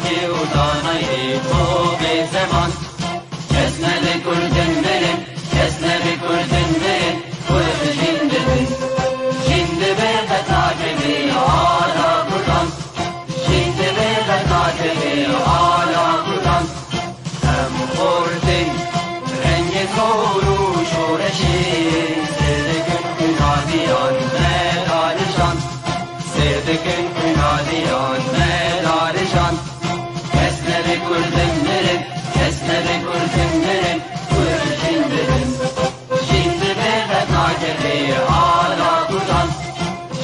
که او دانای تو به زمان کس نبی کردن برن کس نبی کردن برن کرد جنده بن جنده به تاجبی آلا کردن جنده به تاجبی آلا کردن هم خوردن رنگ کورو شورشی سردکن کنادیان مدارشان سردکن کنادیان مدارشان کس نبی کردن برن کس نبی کردن برن کرد جنده بن جنده به تاجبی آلا کردن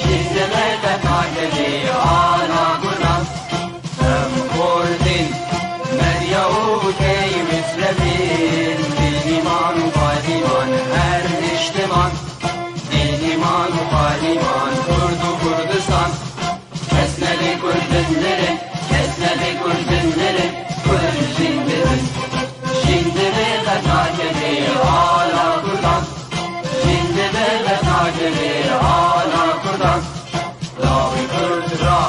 جنده به تاجبی آلا کردن هم خوردن مریو کی مسلمین دیمان و قادیمان هر اجتماع دیمان و قادیمان کرد و کردستان کس نبی کردن برن کس نبی کردن برن کرد جنده بن جنده به تاجبی آلا کردن جنده به تاجبی آلا کردن لاوی کرد را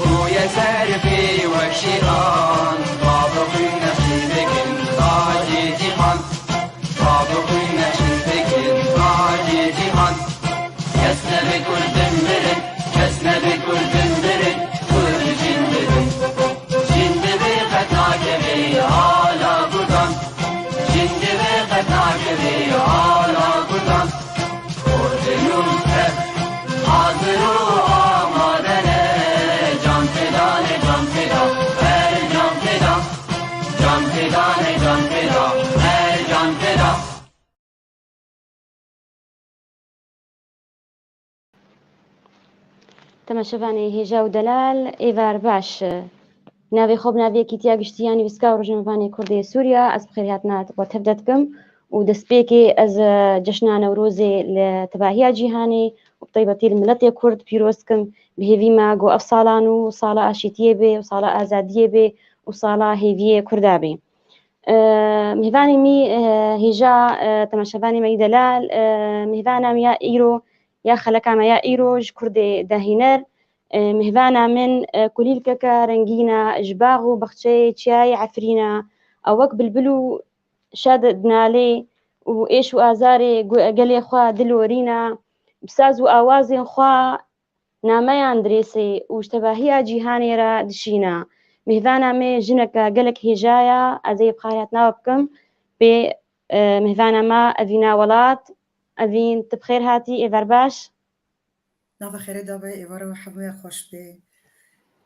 بوی سرفی و شیران بابقی نشین بکن تاجی جیهان بابقی نشین بکن تاجی جیهان کس نبی کردن برن کس نبی کردن برن کرد جنده بن جنده به تاجبی آلا کردن جنده به تاجبی آلا کردن کردنون هر حاضر و آمادنه جان فدانه جان فدا هر جان فدا جان فدانه جان فدا هر جان فدا تەماشەوانی هێژا و دەلال ئێوار باش ناوێ خۆ بناوەیەکی تیا گشتیانی ویسکا و ڕۆژنامەوانی کوردی سووریا ئەس بخێر هاتنات بۆ تەب دەتکەم و دەستپێکێ ئەز جەشنا نەورۆزێ لە تەباهیا جیهانی و بتایبەتی ملەتێ کورد پیرۆزکم بهێڤیما گۆ ئەف ساڵان و ساڵە ئاشتیە بێ و ساڵە ئازادیە بێ و ساڵە هێڤیە کوردا بێ میهوانی می هێژا تەماشەوانی مەی دەلال میهوانام یا ئیرۆ یا خەلەکامە یا ئیرۆژ کوردێ داهینەر میهوانا من کولیلکەکە رەنگینە ژباغ و بەخچەی چیای عەفرینە ئەوەک بلبل و شاد دنالێ و ئێش و ئازارێ گەلێ خوا دلۆرینە بساز و ئاوازێن خوا نامەیان درێسێ و شتەباهیە جیهانێرە دشینە میهوانا مێ ژنەکە گەلک هێژایە ئەزەی بخایەت ناوە بکەم بێ میهوانەما ئەڤینا وڵات ئەڤین تبخێر هاتی ئێڤەر باش ناف خير دابا إيوارا وحبويا خوش بي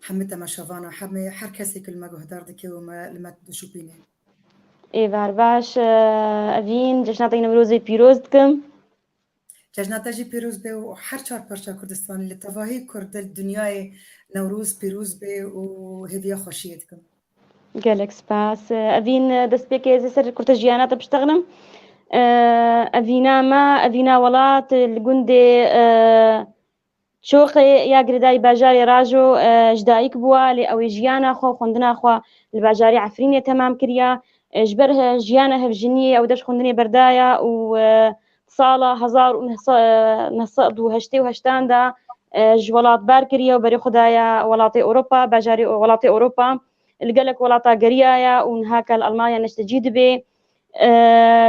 حمد تماشافانا حمد هر كسي كل ما قهدار دكي وما لما تشوفيني ئێڤار باش ئەڤین جەژناتی نەورۆزی پیرۆز دکەم ججناتا جي بيروز بي وحر چار پرچا كردستان اللي تفاهي كرد الدنيا نوروز بيروز بي وهدية خوشيتكم گەلێک سپاس ئەڤین دەستپێکێ سەر کورتە ژیاناتە پشتەغنم ئەڤینامە ئەڤینا وڵات لە گوندێ چۆقێ یا گرێدای باژاری ڕاژۆ ژدایک بووە لێ ئەوەی ژیانە خۆ خوێندنا خوا لە باژاری عەفرینێ تەمام کردیا ژبەر ژیانە هەڤژنیە ئەو دەش خوێندنێ بەردایە و ساڵە 1980دا ji welatbar kiriye û berê xwe daye welatê Ewropa bajarê welatê Ewropa li gelek welata geriyaye û nihaka li Almanya neştecî dibe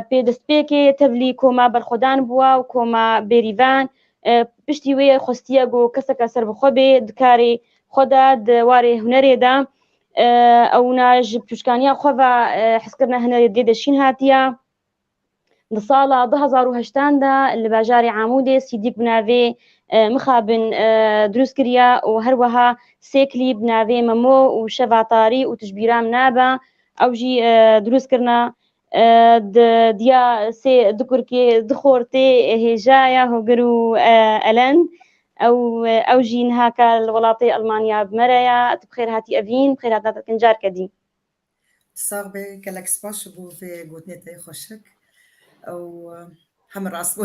pê destpêkê tevlî koma berxwedan bûye û koma bêrîvan piştî wê xwestiye got keseka serbixwe bê di karê xwe de di warê hunerê de ewna ji pîşkaniya xwe ve hezkirina hunerê dê de şîn hatiye di sala 2008 li bajarê Amûdê sîdîk bi navê mixabin dروست kiriye û her wiha sê klîp bi navê Memo û Şeva Tarî û Tişbîram nabe ew jî dروست kirine diya sê du kurkê du xortê hêjaya hogir û elend ew jî nihaka li welatê Almanya bi me re ye tu bi xêr hatî evîn bi xêr hatina kin careke dî تصاغ بي كلاك سباش بو في قوتني تاي خوشك أو هم راس بو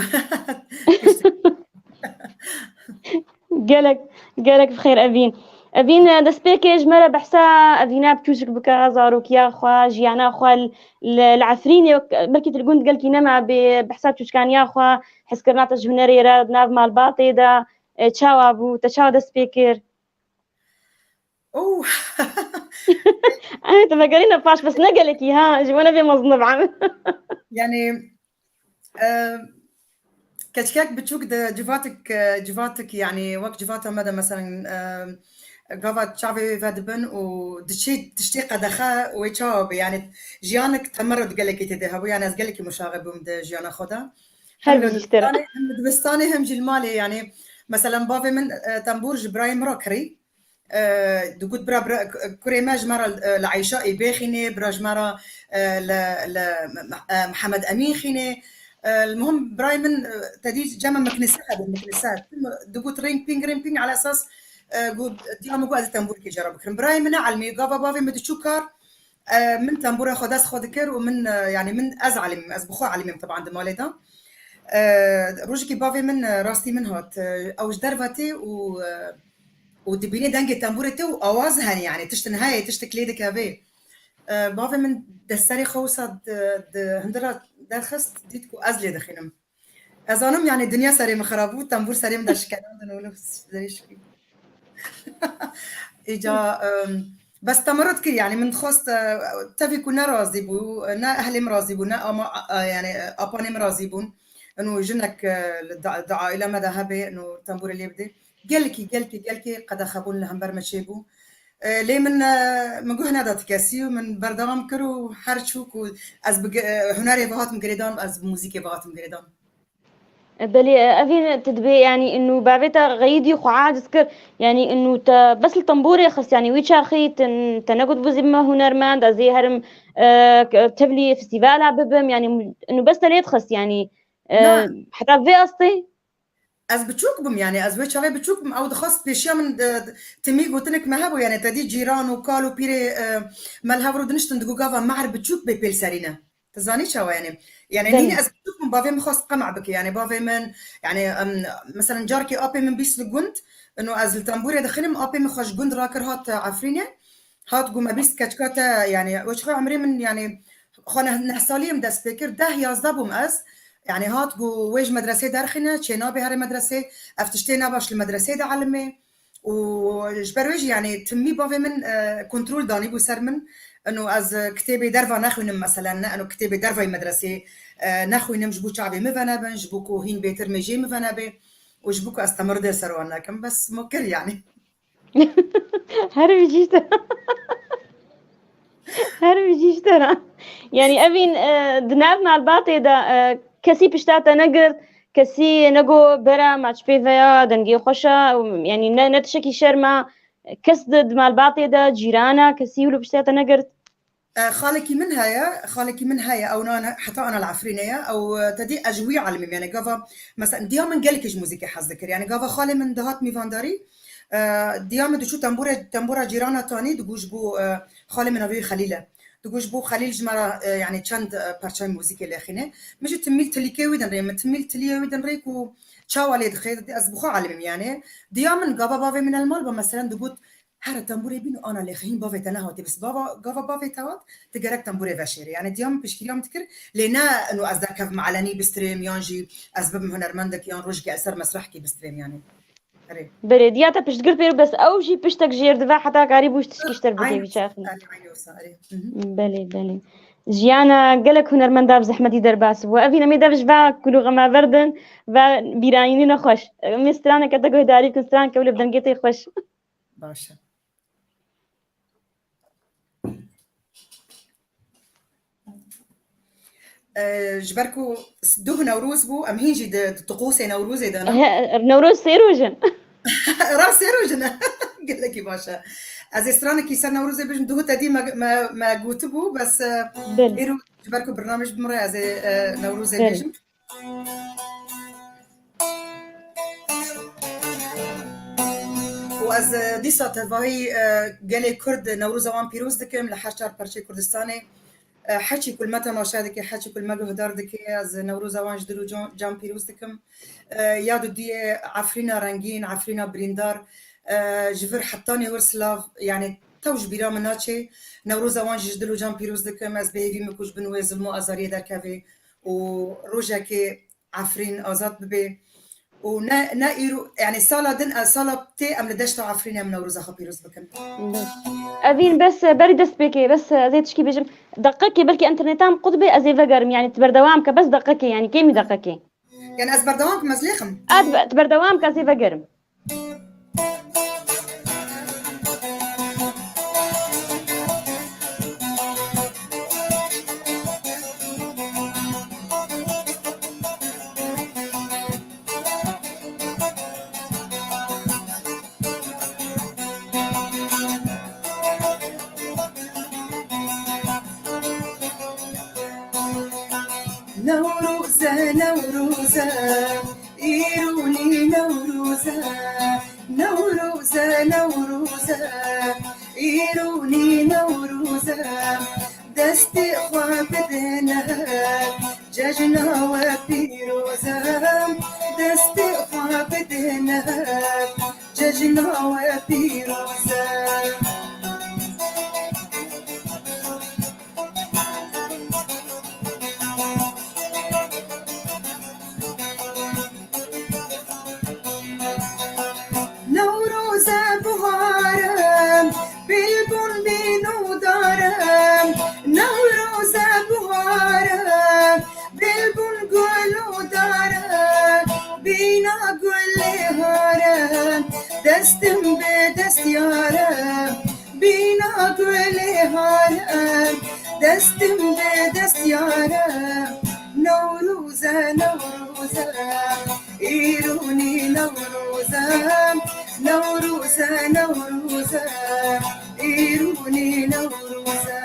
gelek gelek bi xêr evîn evîn destpêkê ji me re behsa evîna biçûçik bike zarokiya xwe jiyana xwe li Efrînê belkî tu li gund gelkî nema bê behsa çûçkaniya xwe hezkirina te ji hunerê re nav malbatê de çawa bû te çawa dest pê kir اوه انا تفكرينا باش بس نقلك ها جوانا في مصنف عم. يعني كشكاك بتشوك جواتك يعني وقت جواتا مدى مثلا قافت شعبي فادبن تشتيق دخا ويتشاوب يعني جيانك تمرد قالك تدهبو يعني از قالك مشاغب بمد جيانا خدا هم هربي جيشترا دبستاني هم جلمالي يعني مثلا بافي من تنبور جبرايم راكري دقود برا كريماج مرة لعيشاء بيخيني براج مرة لمحمد أمين خيني المهم برايمن تديج جمع مكنسات دقود رينج بينج على أساس قود ديامو قاد تنبور كي جرب كرم برايمن علمي قافا بافي متشوكار من تنبور خداس خدكر ومن يعني من أزعلم أزبخو علمي طبعا دمالي ده روجكي بافي من راستي من هات أوش درفتي ودبيني دنجي تنبورتي وأوازهن يعني تشت نهاية تشت كليدك هذي بافي من دستري خوصة هندرة درخست ديتكو أزلي دخينم أظنم يعني الدنيا سري مخربو تنبور سري مدرش كلام دنولو زريش كي إجا بس تمرد كي يعني من خست تفي كنا راضي بو نا أهلي مرازي بو نا أما يعني أباني مرازي بون إنه جنك الدعاء إلى مدى هبي إنه تنبور اللي بدي قالكي قد خبون لهم برمشيبو ليه من جهنا دات كاسي ومن بردام كرو حرشوك از هناري بهات مقريدان از موسيقى بهات مقريدان بلي أفين تدبي يعني إنه بعبيتا غيدي خعاد ذكر يعني إنه بس الطنبوري خص يعني ويتشار خي تنقد بوزي ما هنرمند أزي هرم تبلي فيستيفال عببم يعني إنه بس تليت خص يعني حتى في أصلي از بتشوكبم يعني از ويتشافي بتشوكبم او دخست بيشيا من تميق وتنك مهبو يعني تدي جيران وكالو بيري مالهاورو دنشتن دقوقافا معر بتشوك بيبيل سارينا تزاني شو يعني نيني از بتشوكبم بافي مخص قمع بك يعني بافي من يعني مثلا جاركي ابي من بيس لجند انه از التنبوري دخلهم ابي مخش جند راكر هات عفرينه هات قوم بيس كاتكاتا يعني وش عمري من يعني خانا نحصاليم دا سبيكر ده يازدابهم از يعني هات قو ويج مدرسة دارخنا تشينا بهاري مدرسة افتشتينا باش المدرسة دا علمي وجبرويج يعني تمي بافي من كنترول داني بو سرمن انه از كتابي درفا ناخوينم مثلا انه كتابي درفا مدرسة ناخوينم جبو شعبي مفنابن جبوكو هين بيتر ميجي مفنابي وجبوكو استمر دي سروانا كم بس مكر يعني هربي جيشترا هربي جيشترا يعني أبين دنابنا الباطي دا كسي بشتاتا نقر كسي نقو برا ماتش بيفيا دنجي خوشا يعني نتشكي شرما كسدد مع الباطي دا جيرانا كسي ولو بشتاتا نقرت خالكي من هيا او انا حتى انا العفرينيه او تدي اجوي علمي يعني قافا مثلا ديما قالكش موسيقى حذكر يعني قافا خالي من دهات ميفانداري ديما دشو تنبورا جيرانا تاني دقوش بو خالي من ابي خليله دقوش بو خليل جمرة يعني چند بارچاي موسيقى لاخينه مش تميل تليكي دن ري تميل تلي ودن ريكو تشاوالي دخيل از بخو علمي يعني ديما قافا بافي من المال مثلا دقوت هر تنبوري بينو انا اللي خين بافي تنهوتي بس قافا بافي تاوت تقرك تنبوري فاشيري يعني ديام بشكل تكر لنا انه از ذاك معلني بستريم يانجي اسباب هنرمندك يان روجكي اثر مسرحكي بستريم يعني بريدياتا بشتقر بيرو بس أوجي بشتك جير دفاع حتى قريب وش تشكيشتر بدي بيشاخي بلي جيانا قالك هنرمند داف زحمتي درباس وأفينا مي دافش با كلو غما بردن و بيرايني نخوش مسترانا كتاكو داري كستران كولي بدن جيتي خوش باشا جبركو دوه نوروز بو ام هيجي طقوسي نوروزي دانا نوروز سيروجن راس سيروجن قال لك باشا از استرانه كيسا نوروزي باش دوه تدي ما قوتبو بس ايرو جبركو برنامج بمرة از نوروزي بيجم واز ديسا تباهي قالي كرد نوروز وان بيروز دكم لحشار برشي كردستاني حكي كل متى ما شادك حكي كل ما هدار دك از نوروز وان جدلو جام بيروز دكم يادو دي عفرينا رنگين عفرينا بريندار جفر حطاني ورسلاف يعني توج بيرا مناتشي نوروز وان جدلو جام بيروز دكم از بهيفي مكوش بنوي ظلمو ازاريه در كافي وروجا كي عفرين ازاد ببي ونا إيرو يعني صالة دن صالة بتي أم لدشت عفرينة من نوروز أخا بيروز بكم أبين بس بري دست بكي بس زي تشكي بيجم دقيقة بلكي انترنتام قطبي أزي فقرم يعني تبردوامك بس دقيقة يعني كيمي دقيقة يعني أزبر دوامك مزليخم تبردوامك أزي فقرم نوروزة نوروزة إيروني نوروزة نوروزة نوروزة إيروني نوروزة دستي خوابدنا ججنا وبيروزة دستي خوابدنا ججنا وبيروزة نوروزة بهارم بالبن بينو دارم نوروزة بهارم بالبن قولو دارم بينا قولي هارم دستم بدست يارم بينا قولي هارم دستم بدست يارم نوروزة نوروزة إيروني نوروزة نوروزة نوروزة إيروني نوروزة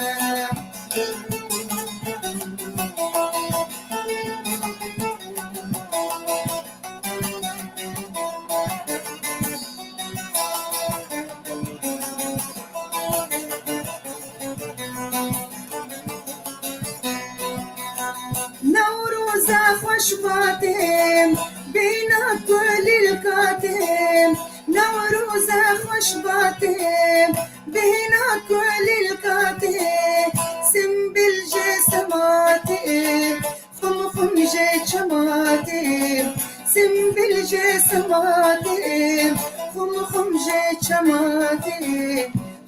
نوروزة خوش باتم بينا كل الكاتم نوروزة خوش باتم بينا كل الكاتم سنبل جسماتم خم خم جي شماتم سنبل جسماتم خم خم جي شماتم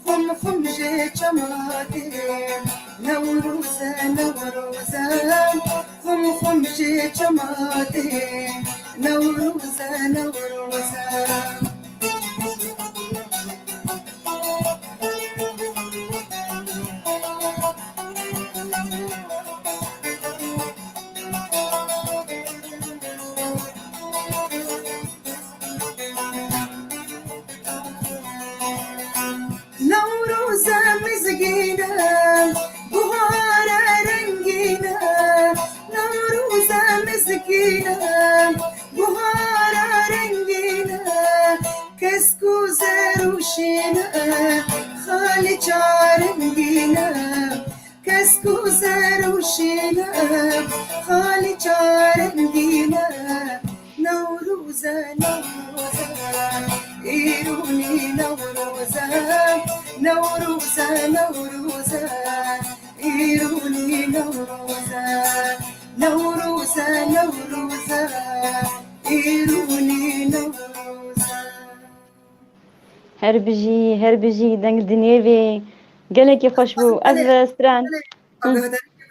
خم خم جي شماتم نوروزة نوروزة خم خم جي شماتم نوروزة نوروزة نوروزة مزقينة بهارة رنقينة نوروزة مزقينة بهارة رنقينة كسكو زروشينة خالي جارنقينة كسكو زروشينة خالي جارنقينة نوروزة نوروزة إيروني نوروزة نوروزة نوروزة إيروني نوروزة نوروزة نوروزة إيروني نوروزة هربجي دنگ دنيوي قالك خوشبو أز ستران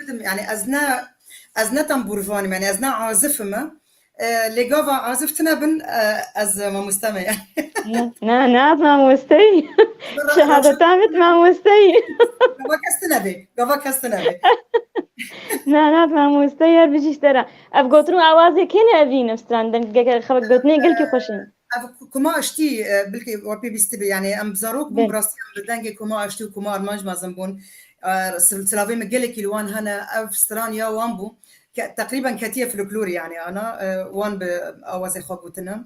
يعني أزنا تنبورفاني يعني أزنا عازفة لقافة عازفتنا بن از ما مستمع يعني نات ما مستي شهادة تامت ما مستي قافا كستنبي نات ما مستي هربجي اشترى أبقوترو أوازك هنا أبين ستران دنگ خبك قوتني قلكي خوشن كما اشتي بلكي وبي بيستبي يعني ام بزاروك براسي بدنگي كما اشتي وكما ارمانج مازنبون سلافي مقلك الوان هنا افسترانيا وامبو تقريبا كتير فلكلوري يعني انا وان باوازي خو قوتنا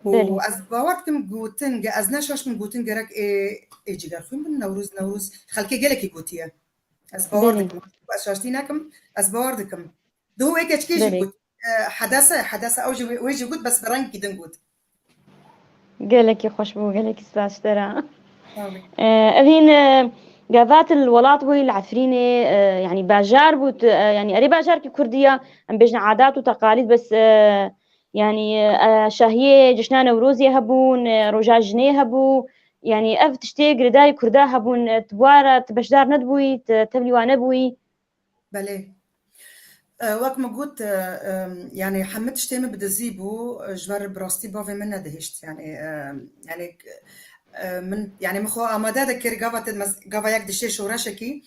واز باورتكم قوتن از نشاشم قوتن جرك اي جيغار خوين بن نوروز خلكي قالك قوتيه از باورتكم اشاشتينكم از باورتكم دو هيك اشكيش قوت حداثه اوجي ويجي قوت بس برنك كده قوت قالك خوشبو قالك سباش ترى أبين قافات الولات وي العفرينة يعني باجار بوت يعني أري باجار كي كردية أم بيجنا عادات وتقاليد بس يعني شاهية جشنا نوروزي هبون رجع جنيه هبو يعني أف تشتي قرداي كردا هبون تبوارة تبشدار ندبوي تبلي وانبوي. بله وقت ما قلت يعني حمد شتيمة بدزيبو جبر براستي بافي من دهشت يعني يعني من يعني مخو آماده ذكر قافا يك دشي شورشكي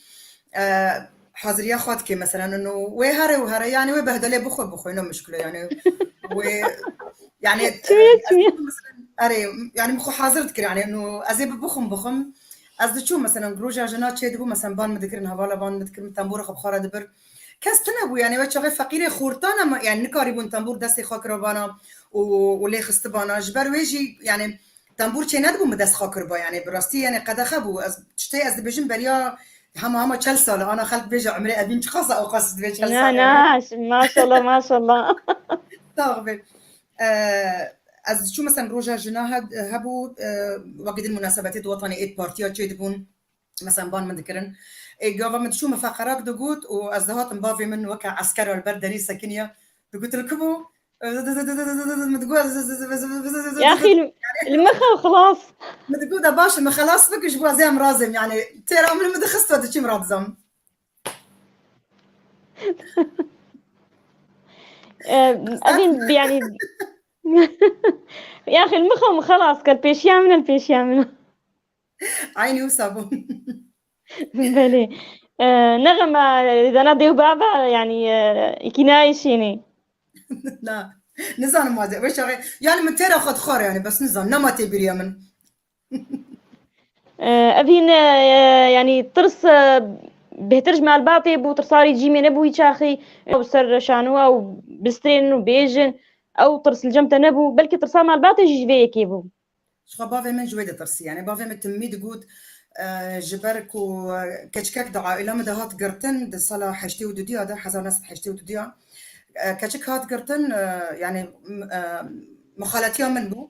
حاضر ياخذ كي مثلا انه وهري وهري يعني وبهدله بخو انه مشكله يعني و يعني مثلا اري يعني مخو حاضر ذكر يعني انه ازيب بخم از شو مثلا جروجا جنات شي دبو مثلا بان مذكر هوالا بان مذكر تنبور خبخاره دبر كاستنا بو يعني وجه فقيره خورتانا يعني نكاري بون تنبور دستي خاكر بانا ولي خستبانا جبر ويجي يعني تنبور چه ندبو مدست خاكر با يعني براستي يعني قد خبو از تشتي از بيجن بريا هما 4 سال انا خلت بيجا عمري ابين خاصه او قصد بيجا 4 سال يعني ما شاء الله ما شاء الله. طاغبه از شو مثلا روجا جنا هبو وقت المناسبات الوطنيه ايد بارتيات چه دبون مثلا بان من ذكرن government شو مفاقرات دقوت وازدهات مبافي من وكا عسكر البردري سكنية دقوت الكبو يا أخي المخ خلاص. متقول باشا ما خلاص بك جبوا زي مرازم يعني ترى من مدخست هذا شيء مرازم أبين يعني يا أخي المخ خلاص كالبيش يعمل البيش يعمل. عيني وصابون بلي نغمة إذا نادي بابا يعني يكنايشيني. لا نزان ما زي وش يعني من ترى خد خار يعني بس نزان نما تبير من أبين يعني ترس بهترج مع الباطي بو ترصاري جيمي نبوي شاخي أو سر شانو أو بسترين وبيجن أو ترس الجمتة نبو بلكي ترصار مع الباطي جي في كيبو. شخا بافي من جويدة ترسي يعني بافي من تميد قود جبرك وكشكك دعاء إلى مدى هات قرتن دي صلاة حشتي ودوديا ده حزا ناس حشتي ودوديا كشك هات قرتن يعني مخالاتيا من بو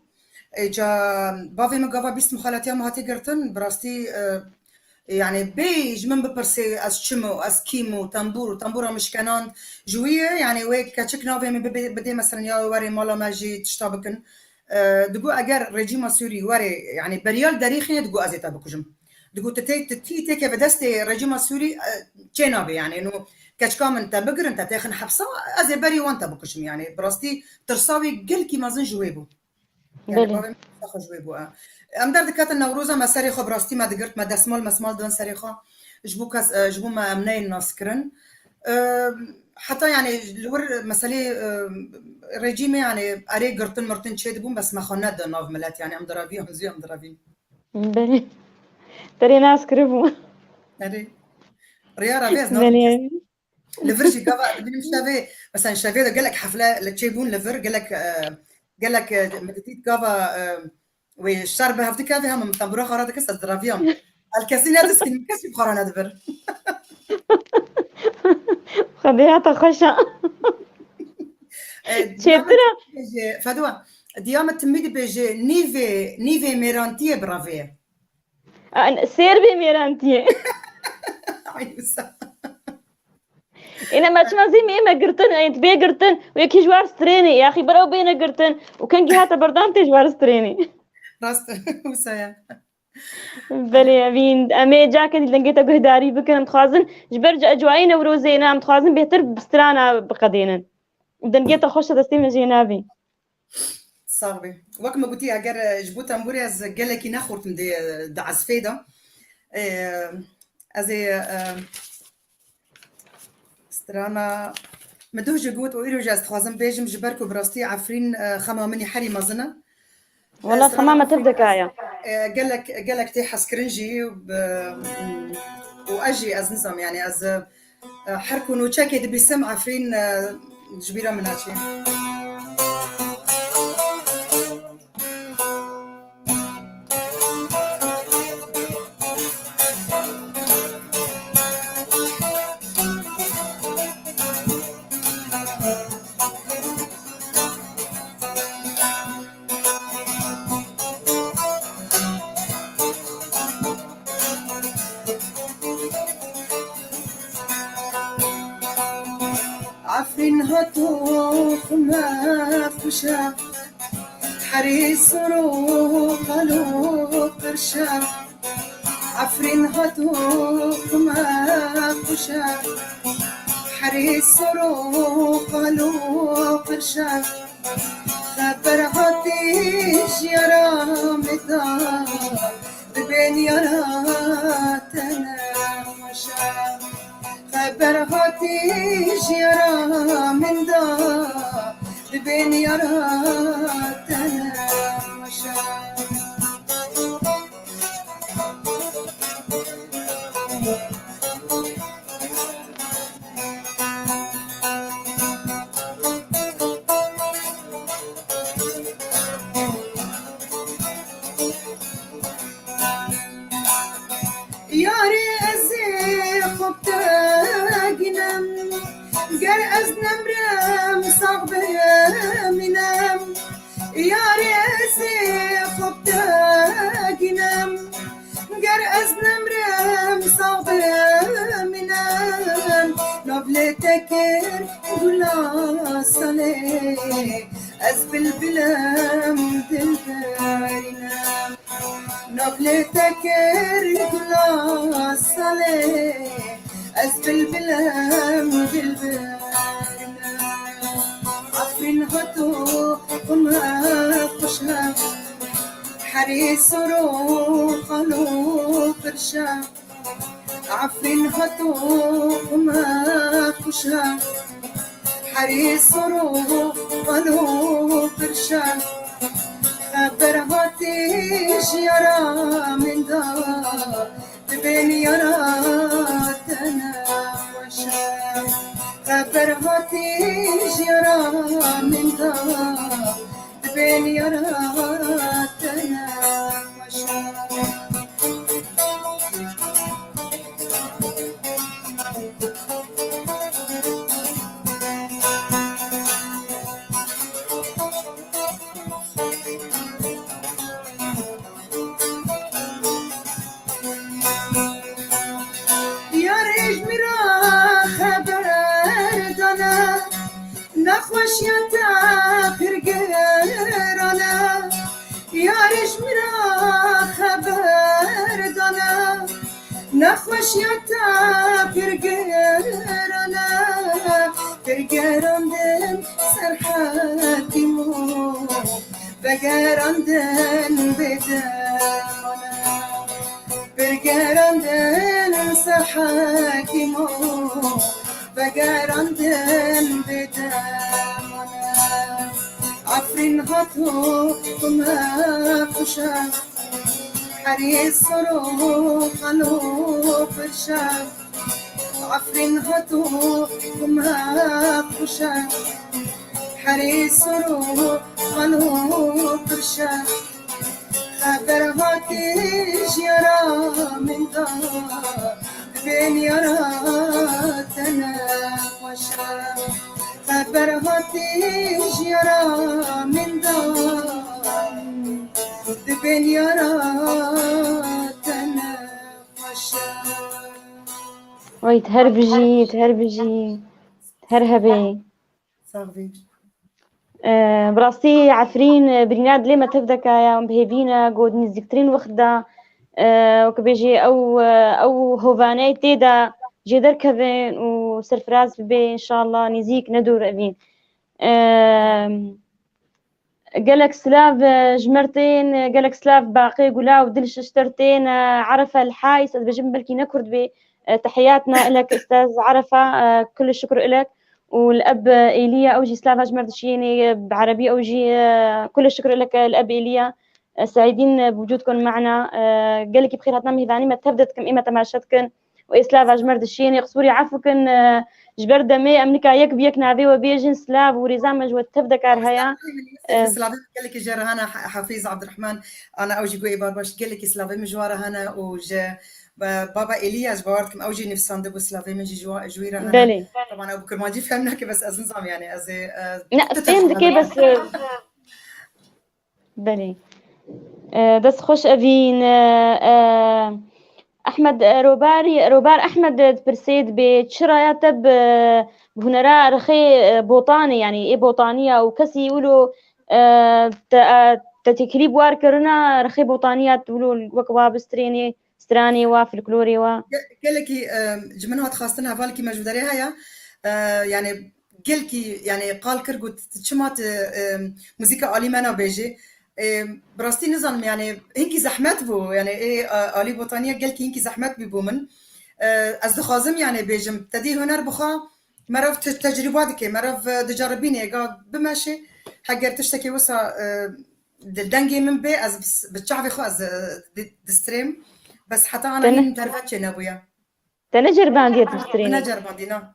جا بافي مقافا بيست مخالاتيا مهاتي قرتن براستي يعني بيج من ببرسي از شمو از كيمو تنبور مشكنان جوية يعني ويك كشك نافي من بدي مثلا يا وري مالا ماجي تشتابكن دقو اگر رژیم سوری وره يعني بريال داريخي دقو ازيتا بكجم دقو تي تيك بدست رژیم سوری چنابه يعني انه كشكا من تبقر انت تاخن حبسه ازي بري وانت بكجم يعني براستي ترساوي قل كي مازن جويبو يعني بابا تاخذ جويبو ام در دكات النوروزه ما سريخه براستي ما دقرت ما دسمال مسمال دون سريخه جبو ما امنين ناس كرن حتى يعني الور مسألة رجيمي يعني أري قرطن مرتين شيء دبون بس ما خناد ناف ملات يعني أم درافي زي أم درافي بلي تري ناس كربو أري ريا رافيز ناف بلي لفرشي كافا دبين مش شافي مثلا شافي ده قال لك حفلة لتشيبون لفر قال لك مدتيت كافا والشربة هفتي كافي هم متنبرا خرادة كسر درافيهم الكاسين هتسكن كسب خرانا دبر خديها خشة شترا فدوا ديامة تميدي بيجي نيفي ميرانتيه برافيه سيربي ميرانتي إنا ما تشمازي ميما قرتن يعني تبي قرتن ويكي جوار ستريني يا أخي براو بينا قرتن وكان جهات بردان تجوار ستريني راست وسايا بلي أبين أمي جاكن اللي لقيتها قهداري بكنا متخازن جبرج أجواينا وروزينا متخازن بيهتر بسترانا بقدينا بدن جيت أخش دستي جينابي صاحبي وقت ما قلتي اگر جبوت امبوري از قالك نخورت من دي عزفيدا از استرانا مدوج قوت وإيرو جاز خوازم بيجم جبركو براستي عفرين خمامني حري مازنا والله خمامة تبدأ كايا قالك تي حسكرنجي واجي از نظام يعني از حركو نوتشاكي دي بيسم عفرين جبيرة من هاتشي عفرين هتوخ ما خشا حريص روح قالوا قرشا عفرين هتوخ ما خشا حريص روح قالوا قرشا خبر هاتيش يا مدا ببين يراتنا مشا خبر هاتيش يا من دا ببين يراتنا مشا ياري أزي خبتاقنم قر أزنم رام صعب منام ياري أزي خبتاقنم قر أزنم رام صعب منام نبلتك قلا صلي أزبل بلام دلبارنا نبلتك رجلا صلي أزبل بلام دلبارنا عفرين هتو وما خشها حريص روح قالوا قرشا عفرين هتو وما خشها حريص روح قالوا قرشا خبر هاتيش يرى من دا بين يراتنا وشا خبر هاتيش يرى من دا بين يراتنا وشا نخوش يتاخر قرانا يا ريش مرا خبر دانا نخوش يتاخر قرانا فرقراندن سرحاتي مو بقراندن بدانا فرقراندن سرحاتي مو بقراندن بدانا عفرين هاتو وما خشا حريص روح قالوا قرشا عفرين هاتو وما خشا حريص روح قالوا قرشا خبر هاتيش يرى من دا بين يراتنا وشا خبر هاتيش يرى من دا بين يراتنا وشا وي تهربجي تهرهبي صافي براسي عفرين بريناد لما تبدك يا بهيفينا قود نزكترين وخدا وكبيجي او هوفاني تيدا جدر كفين وسرفراز بي ان شاء الله نزيك ندور ابين قالك سلاف جمرتين قالك سلاف باقي قولا ودلش اشترتين عرفة الحايس بجنب بلكي نكرد بي تحياتنا لك استاذ عرفة كل الشكر لك والاب ايليا اوجي سلاف جمرت شيني بعربي اوجي كل الشكر لك الاب ايليا سعيدين بوجودكم معنا قالك بخير هتنام هذاني ما تبدتكم إما تماشتكن وإسلاف أجمر دشيني قصوري عفوكن جبر دمي أمريكا يك بيك نعبي وبيجن سلاف وريزامج وتبدك عرهيا سلاف قالك جرى هنا حفيظ عبد الرحمن أنا أوجي قوي بارباش قالك سلاف مجوارة هنا وج بابا إلياس بوارتكم أوجي نفس صندوق سلافي من جويرة هنا بلي طبعا أبو كل ما جي فهمناك بس أزنظام يعني أزي لا فهمتك بس بلي دس خوش أبين أحمد روبار أحمد برسيد بشرايات بهنراء رخي بوطاني يعني إيه بوطانية وكسي يقولوا تتكريب وار كرنا رخي بوطانيات تقولوا وكوا بستريني ستراني وفلكلوري قالكي جمنها تخاصتنها فالكي مجوداري هيا يعني قالكي يعني قال كرقو تشمات موسيقى أليمانة بيجي براستي نظام يعني هنكي زحمات بو يعني ايه آلي بوطانية قالكي هنكي زحمات بيبو من از دخازم يعني بيجم تدي هنر بخا مرف تجربات كي مرف تجربيني قا بماشي حقر تشتكي وسا دنجي من بي از بتشعبي خو از دستريم بس حتى انا هين درفتش نابويا تنجر باندي تشتريني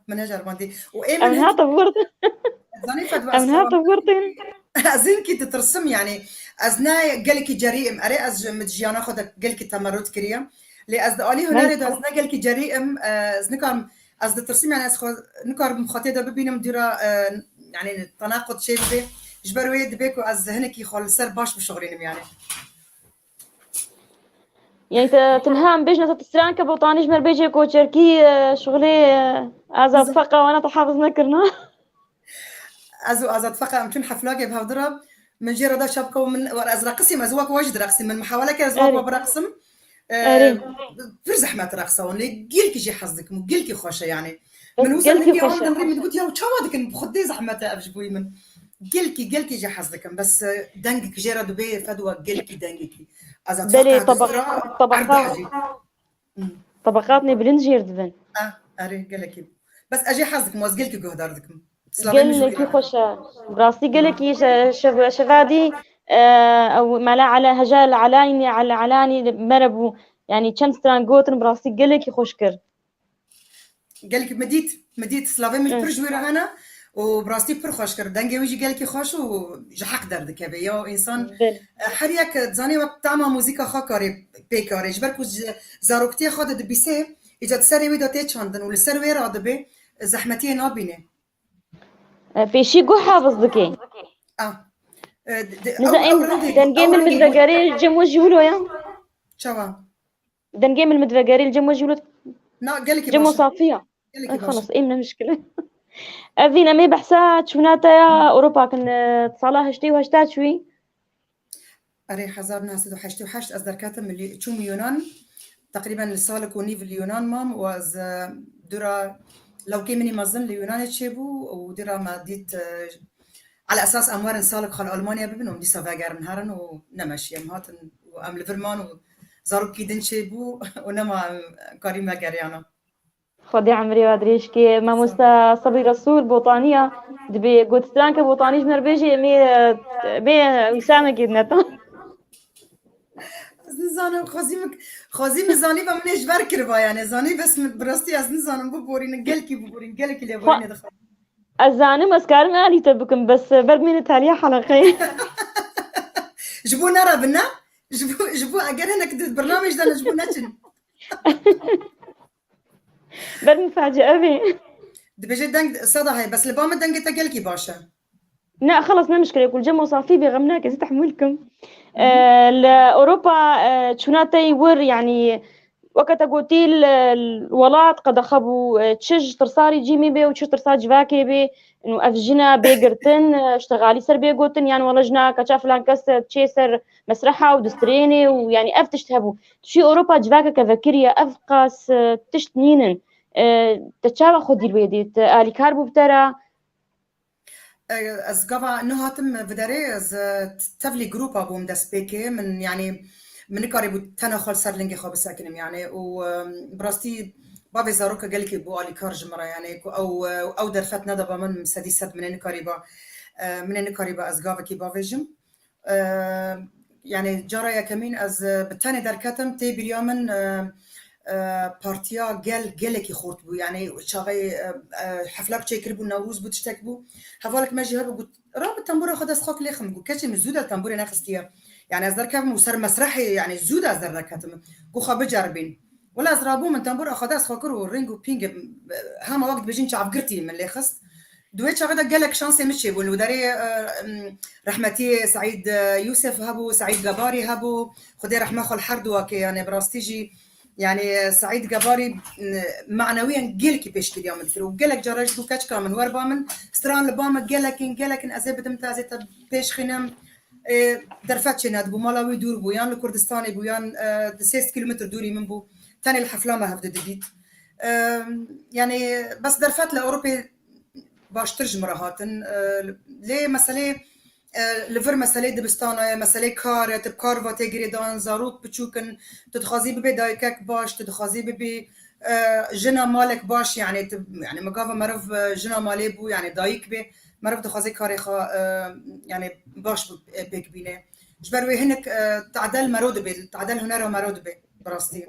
منجر باندي وايه من أمنها طورت زاني فدوا أمنها طورتين ازين كي تترسم يعني ازنا قالك جريئم اري از متجيانا خدك قالك تمرد كريم لي از دالي هناري دا ازنا قالك جريئم نكر از ترسم يعني از نكر مخاطي دا ببينم ديرا يعني تناقض شيء بي جبروا يد بيكو از هنكي خال سر باش بشغلينم يعني تنهام بيجنا تستران كبوطانيش مر بيجي كوتشركي شغلي ازاد فقه وانا تحافظ نكرنا ازاد فقه امكن حفلاقي بهودرا من جيرة دا شبكة ومن ازرق قسم ازواق واجد رقصم من محاولة كي ازواق وبرقصم في زحمة رقصون لي قيلك يجي حظك مو قيلك خوشه يعني من وصل لي عمر نريد قلت يا تشاودك بخدي زحمة ابجبوي من قيلك يجي حظك بس دنقك جيرة دبي فدوى قيلك دنقك دلي طبقاتني بلنجير دبن اري قالك بس اجي حظك موز قيلك قهداردكم قالك خوشه براسي قالك شفادي او ملا على هجال علاني مربو يعني كم ستران قوتن براسي قالك خوشكر قالك مديت سلافي مش برجويرة هنا وبراستي بر خوشكر دنگي ويجي قالك خوش وجحق دردك هبه يا انسان حريك تزاني وقت تعمل موسيقى خاكاري بيكاري جبركو زاروكتي خود دبيسه اجا سري ويدا تيچاندن ولسر ويرا دبي زحمتي نابينه في شي جو حافظ دكي دنجيم المدفقاري جمو جولو يا شوا دنجيم المدفقاري الجمو جولو لا قالك جمو صافيه خلص ايه من مشكله افينا مي بحسات شوناتا يا اوروبا كن تصالح هشتي وهشتات شوي اري حزار ناس دو حشتي وحشت از دركاتم اللي تشوم يونان تقريبا لسالك ونيف اليونان مام واز درا لو كي مني مازن اليونان تشيبو ودرا ما ديت على اساس اموار سالك خل المانيا ببنهم دي سافاغار نهارن ونمشي امهاتن وام ليفرمان وزارو كيدن تشيبو ونما كريمه غاريانا خدي عمري وادريش كي ما مستا صبي رسول بوطانيه دبي قلت سترانك بوطانيش نرويجي مي وسامه كيدنتا نزانم خازی زانی و منش بر کروا يعني زانی بس براستی از نزانم ببورین گلکی لیبورین دخل الزانم اسكارم آلي تبكم بس برد من تالية حلقة جبو نرى بنا جبو اگر هناك برنامج ده جبو نتن برد مفاجأة بي دبجي دنگ صدا هاي بس لبام دنگ تقلكي باشا لا خلص ما مشكلة يقول جمو صافي بغمناك زي تحملكم لأوروبا تشوناتي ور يعني وقت قوتي الولاد قد خبوا تشج ترصاري جيمي بي وتشج ترصار جواكي بي انه افجنا بيقرتن اشتغالي سر بيقوتن يعني والله جنا كشاف لانكس تشيسر مسرحة ودستريني ويعني افتشتهبوا شي اوروبا جواكا كفكريا افقاس تشتنينن تتشابه خدي الويدي آلي كاربو بترى از قبا انه هاتم بداري از تفلي جروبا بوم داس بيكي من يعني من قريبو تنخل سرلنجي خو بساكنم يعني وبراستي بابي زاروكا قال لك بو الي كارج مره يعني او درفت ندبا من سدي سد من قريبا از قافا كي بافيجم يعني جرى يا كمين از بالتاني دركتم تي بريامن بارتيا قالك يخوت بو يعني شاغي حفلات تشكر بو نوروز بتشتك بو حفلك ما جهر قلت راه التنبور خد اسخوك ليخم قلت كاتش من زوده التنبور ناخستيا يعني از دركم وسر مسرحي يعني زوده از دركتم قو خا بجربين ولا از رابو من تنبور اخد اسخوكر ورينجو بينج هما وقت بيجين شعب قرتي من اللي خست دويت شاغدا قالك شانسي مشي بو وداري رحمتي سعيد يوسف هبو سعيد جباري هبو خدي رحمه خل حردو يعني براستيجي يعني سعيد قباري معنويا جيلك بيش كل يوم الفرو جيلك جراج دو كاتش كامن وربا من ستران لباما جيلكن أزبت متازة بيش خنام درفتشنا دبو مالاوي دور بويان لكردستاني بويان 6 كيلومتر دوري من بو تاني الحفلة ما هفد ديت يعني بس درفت لأوروبي باش ترجم راهاتن ليه مسألة لفر مسألة دبستانة مسألة كار تبكار وتجري دان زاروك بتشوكن تتخازي ببي دايكك باش تتخازي ببي جنا مالك باش يعني يعني مقافة مرف جنا مالي بو يعني دايك بي مرف تخازي كاري خا يعني باش بيك بينه جبروي هناك تعدل مرود بي تعدل هنر مرود بي براستي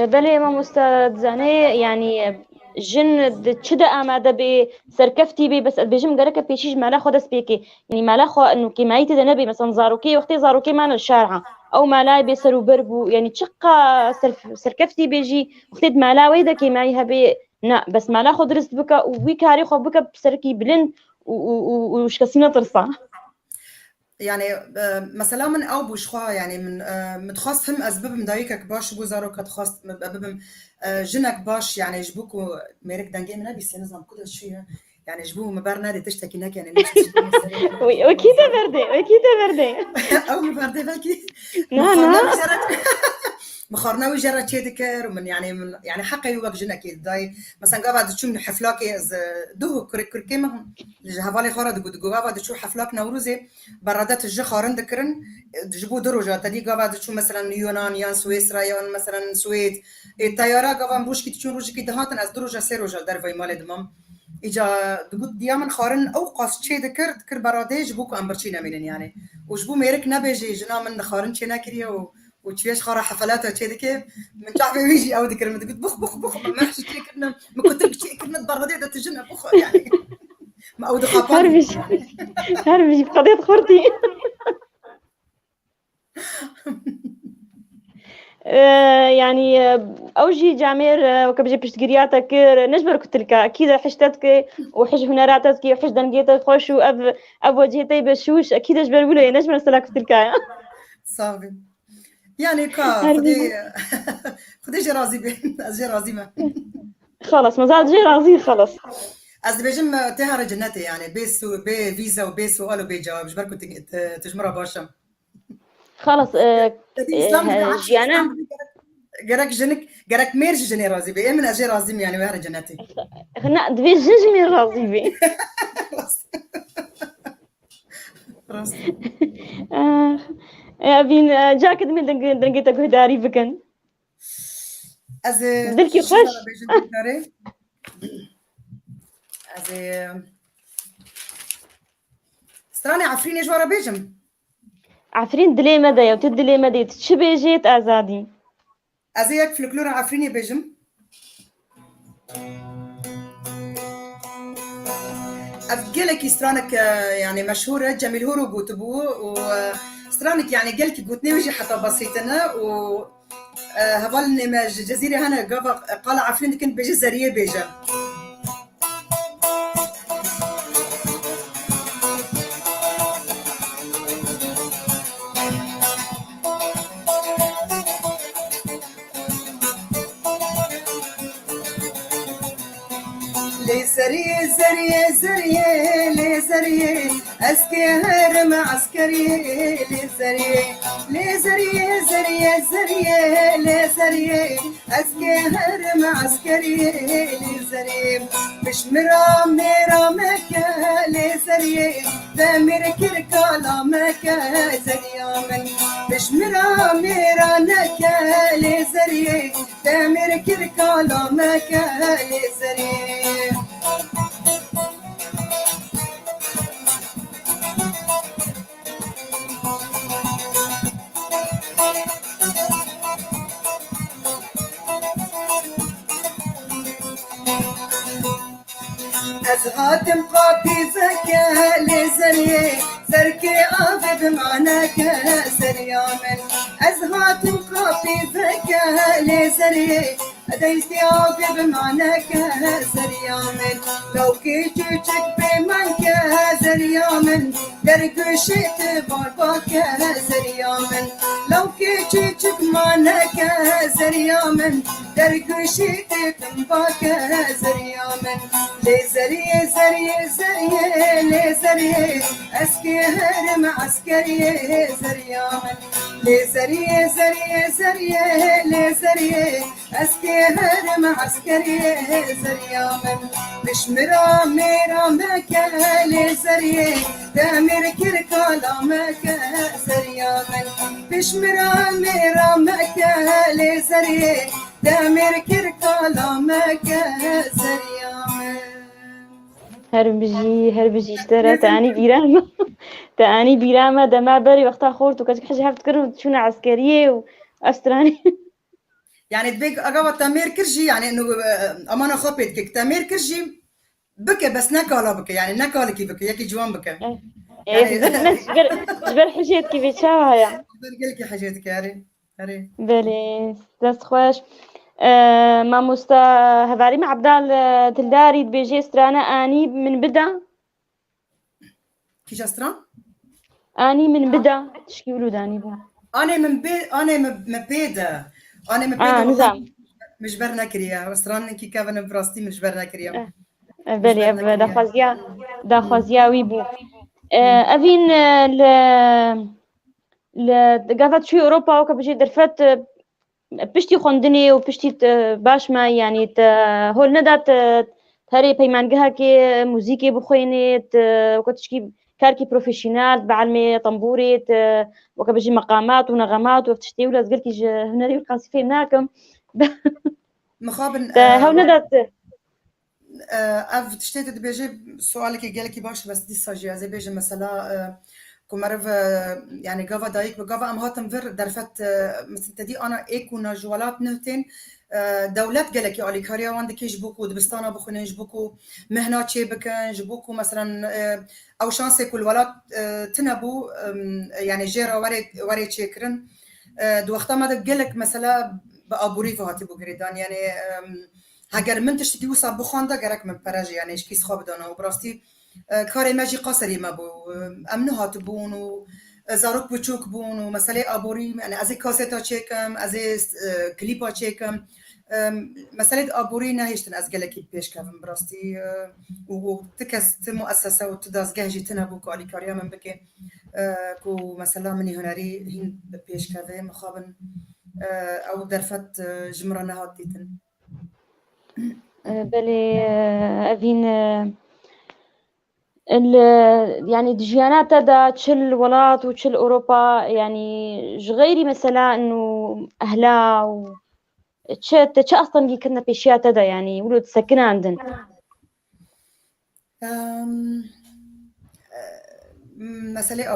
بلي ما مستاذ زاني يعني جن تشدا اماده بي سركفتي بي بس بيجم غرك بيشيج مالا خد سبيكي يعني مالا خو انه كيمايت نبي مثلا زاروكي وقتي زاروكي مان الشارعه او مالا بيسرو بربو يعني تشقى سركفتي بيجي وقتي مالا ويدا كيمايها بي نا بس مالا خد رست بك وي كاري خو بك بسركي بلند وش كسينه ترصا يعني مثلا من او بوشخوا يعني من متخاصهم اسباب مدايكك باش بو زارو كتخاص بابم جنك باش يعني جبوكو ميرك دنجي من ابي نظام كل شيء يعني جبوه مبارنا دي تشتكي نك يعني مش وكيدا بردي او مبارده باكي نا مخارنا وجرا تشيدكر ومن يعني حقي وقت جنك داي مثلا قاعد تشوف من حفلاكي دوه كركي ما هفالي خارا دغ قاعد تشوف حفلاك نوروزي برادات الج خارن ذكرن جبو درجه تدي قاعد تشوف مثلا يونان يان سويسرا يان مثلا سويد الطياره قاعد بوش كي تشوف روجي كي دهاتن از درجه سيروجا درفي مال دمام اجا دغ ديامن خارن اوقاف تشي ذكر برادي جبوك امبرشينا من يعني وجبو ميرك نبيجي جنا من خارن تشينا كريو وتشويش خارا حفلاتها كذا كيف من شعبي ويجي او ذكر قلت بخ ما حش كنا ما كنت بشي كنا تبردي ده تجنا بخ يعني ما او دخابات هربش بقضية خرتي يعني اوجي جامير وكبجي بشتقرياتك نجبر كتلك اكيد حشتتك وحش هنراتك وحش دنجيتك خوش واب وجهتي بشوش اكيد اجبر ولا نجبر سلاك كتلك صافي يعني خدي راضي بي ازي راضي ما خلاص مازال جي راضي خلاص از بيجم تهر جنتي يعني بيسو بي فيزا وبي سؤال وبي جواب جبر كنت تجمرها باشم خلاص جيانا جرك جنك جرك ميرج جني راضي بي من اجي راضي يعني بهر جنتي خنا دبي جنجمي راضي بي راس بين جاكد من دنجيتك هداري بكن از بدلكي خوش از ستراني عفريني جوارا بيجم عفرين دلي مدى يا وتدلي مدى تشبي جيت ازادي از ياك فلكلور عفريني بيجم أفجلك سترانك يعني مشهورة جميل هورو قوتبو وسترانك يعني قلك قوتني وجي حتى بسيطنا و هفالني ما جزيرة هنا قال عفرين كنت بيجي زرية بيجا لي زريه اسكي هرم عسكري لي زريه اسكي هرم عسكري لي زريه مش مرامك لي زريه دمر كلامك زريامن مش مرامك لي زريه دمر كلامك لي زريه أزهاتم قابي زكا لزريه زركي آفد معناك سريامن أزهاتم قابي زكا لزريه ديستياب بمعنك زريامن لو كيجيك بمعنك زريامن درقشت بارباك زريامن لو كيجيك معنك زريامن درقشت بارباك زريامن لزريه زريه زريه لزريه اسكي هرم عسكريه زريامن لزريه زريه زريه لزريه اسكي هرم عسكريه زريامن مش مرا مكة لزريه دامر كركالا مكة زريامن مش مرا مكة لزريه دامر كركالا مكة زريامن هربجي اشترى تاني بيرامة تاني بيرامة دما بري وقتها خورت وكاتك حاجة حفت كرم شونا عسكرية وأستراني يعني تبيك أقوى تامير كرجي يعني إنه أمانة خبيت كيك تامير كرجي بكى بس نكالا بكى يعني نكالا كي بكى يكي جوان بكى يعني جبر حاجات كيف تشاوها يعني برجلك حاجاتك يا ري بلي دست خوش ما مستا هفاري مع عبدال تلداري بيجي استرانا اني من بدا كيش أستران؟ اني من بدا تشكيولو داني بو أنا من مبيدا أنا مبيدا نظام مش برنا كريا أستران كي كافن براستي مش برنا كريا بلي دا خوازيا ويبو أفين قافت شوي أوروبا وكا بجي درفت بشتي خوندني وبشتي باش ما يعني هول ندات تهري بيمانجها كي موزيكي بخويني وكتشكي كاركي بروفيشنال بعلمي طنبوري وكا بجي مقامات ونغمات وفتشتي ولا زقلتي هنري والقاسي فيه مناكم مخابن هول ندات اف تشتيت بيجي سؤالك يجيلك باش بس دي ساجي زي بيجي مثلا كمرف يعني قافا دايك بقافا ام هاتم فر درفت مثل تدي انا ايكونا جوالات نهتين دولات جالك يا كاريا وعندك يجبوكو دبستانا بخون يجبوكو مهنات شي بكن جبوكو مثلا او شانسي كل ولات تنبو يعني جيرا وري تشيكرن دو وقتا ما جالك مثلا بابوري فهاتي بوغريدان يعني هاگر من تشتكي وصا بخوندا گرک من پرج يعني ايش كيس خواب دانا وبراستي كاري ماجي قصري ما بو امنو هات بون و زاروك بچوك بون و مسألة ابوري يعني از کاستا چيكم از كليبا چيكم مسألة ابوري نهيشتن از گلكي پیش كفن براستي و تكست مؤسسة و تدازگه جي تنبو كالي كاريا من بكي كو مثلا مني هنري هين پیش كفن مخابن او درفت جمرانه هات ديتن بلي أفين يعني دجيانات دا تشل ولات وتشل أوروبا يعني غيري مثلا إنه أهلا و تش أصلا جي كنا بيشيات دا يعني ولو تسكن عندنا مسألة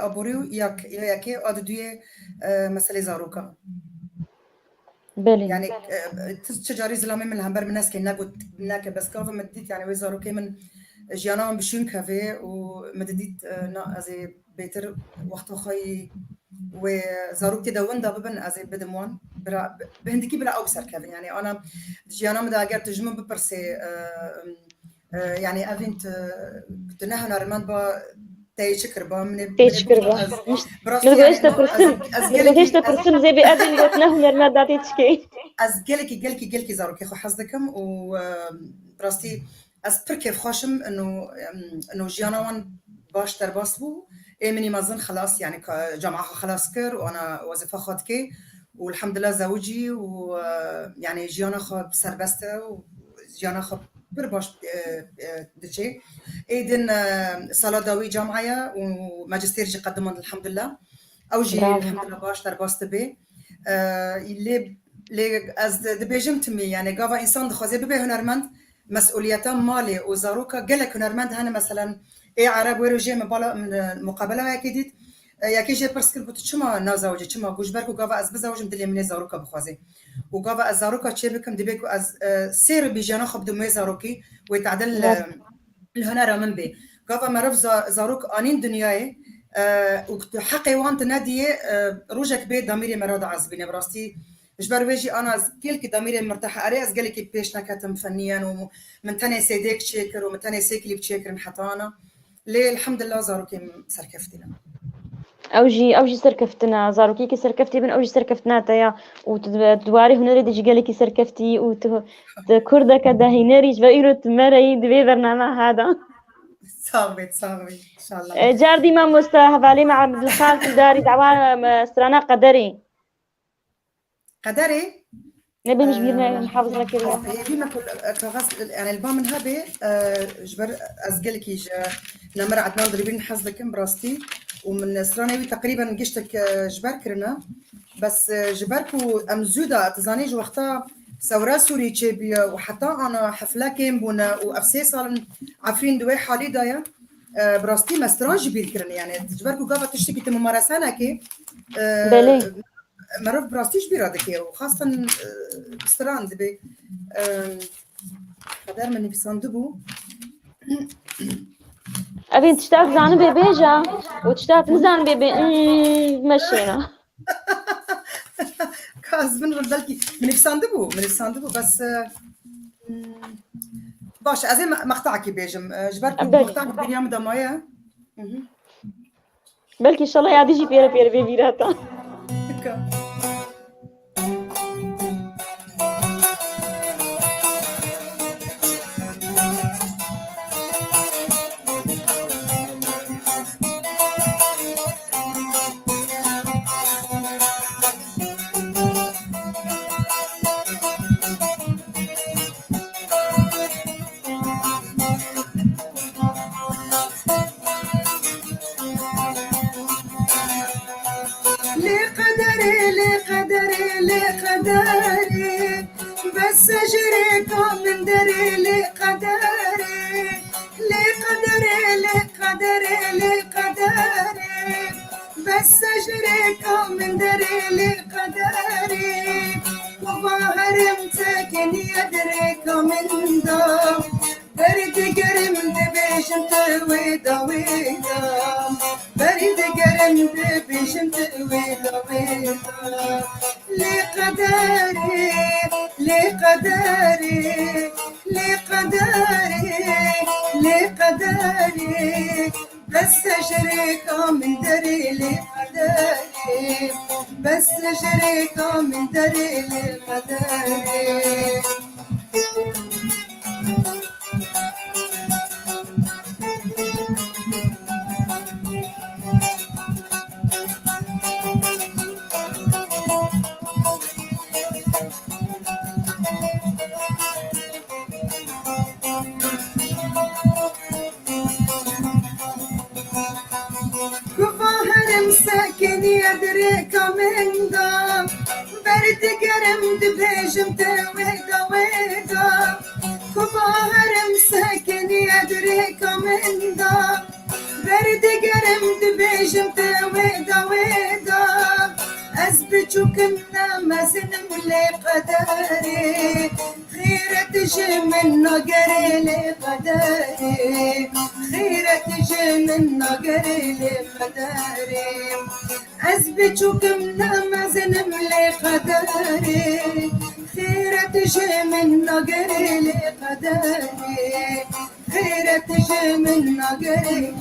أبوري ياك أدوية مسألة زاروكا بلي يعني تجاري زلامي من الهمبر من الناس كنا قلت ناك بس كافة مديت يعني وزاروكي من جيانا بشون كافي ومدديت نا أزي بيتر وقت خاي وزاروكي داون دا ببن أزي بدموان بهندكي بلا أوسر كافي يعني أنا جيانا مدا أجر تجمع ببرسي يعني أفنت تنها نارمان با تيشكر با من تشكر براسي ايش يعني ايش تبرسم زي بأذن قلت له نرنا داتي تشكي از گلکی زاروکی خو حظ دکم و براستی از پر کیف خوشم انه جیانا وان باش تر باس بو مني مازن خلاص يعني جامعة خلاص كر وانا وظيفة خد كي والحمد لله زوجي ويعني جيانا خو سربسته وجيانا خو بر باش دجي ايدن صلاة داوي جامعة وماجستير جي قدمون الحمد لله او جي الحمد لله باش تر باس تبي اللي از دبیجم تمی یعنی گاوا انسان دخوازه ببه هنرمند مسئولیتا مالی و زاروکا گلک هنرمند هنه مثلا ای عرب ویرو جه مبالا من مقابله یکی دید یکی جه پرسکر بوده چما نازاوجه چما گوشبرک و گاوا از بزاوجم دلی منی زاروکا بخوازه و گاوا از زاروکا چه بکم دبیکو از سیر بیجانا خب دموی زاروکی و تعدل الهنر من بی گاوا مرف زاروک آنین دنیای وكنت حقي وانت نادية روجك بيت ضميري مراد عزبيني براستي جبر ويجي انا كلك ضميري مرتاحه اري اسقلك بيش نكتم فنيا ومن تاني سيديك شاكر ومن تاني سيكلي بشاكر حطانا ليه الحمد لله زاروكي سركفتنا اوجي سركفتنا زاروكي كي سركفتي بن اوجي سركفتنا تايا وتدواري هنا دي جالكي سركفتي كرده كده هينري جبايرو تمري دبي برنامج هذا صاغبي ان شاء الله جاردي ما مستهفالي مع عبد الخالق داري دعوة استرانا قدري نبي نجبير محافظة كده هنا كل كغسل يعني البام من هبه جبر ازقلك يج نمر عدنان ضربين حظك براستي ومن سرانوي تقريبا قشتك جبر كرنا بس جبركو امزوده تزانيج وقتها ثورة سوري تشيبي وحتى انا حفله كيم بونا وافسي صار عفرين دوي حالي دايا براستي مستران جبير كرنا يعني جبركو قابا تشتكي تممارسانا كي بلي معروف براستيش بيرادكي وخاصة استران دبي قدر مني بصندبو أبي تشتاق زان بيبيجا وتشتاق نزان بيبي مشينا كاز من ردلكي من بصندبو بس باش أزي مقطعك بيجم جبركم مقطعك بريام دمايا بلكي إن شاء الله يعدي جي بيرا بيبيراتا لقدري بس أجريكم من دري لقدري بس أجريكم من دري لقدري وظاهرمتك إن يدريكم من دام برد قرم دبيش انت ويدا برد قرم دبيش انت ويدا لقدري بس أجريكم من دري لقدري بس أجريكم من دري لقدري مساكن يدريك من دام برد قرم دبيجم ويدا كبار مساكن يدريك من دام برد قرم دبيجم ويدا أثبتك إنما سنم لقدري خيرة تجي من نقري لقدري خيرة تجي من نقري لقدري أثبتك إنما سنم لقدري خيرة تجي من نقري لقدري خيرة تجي من نقري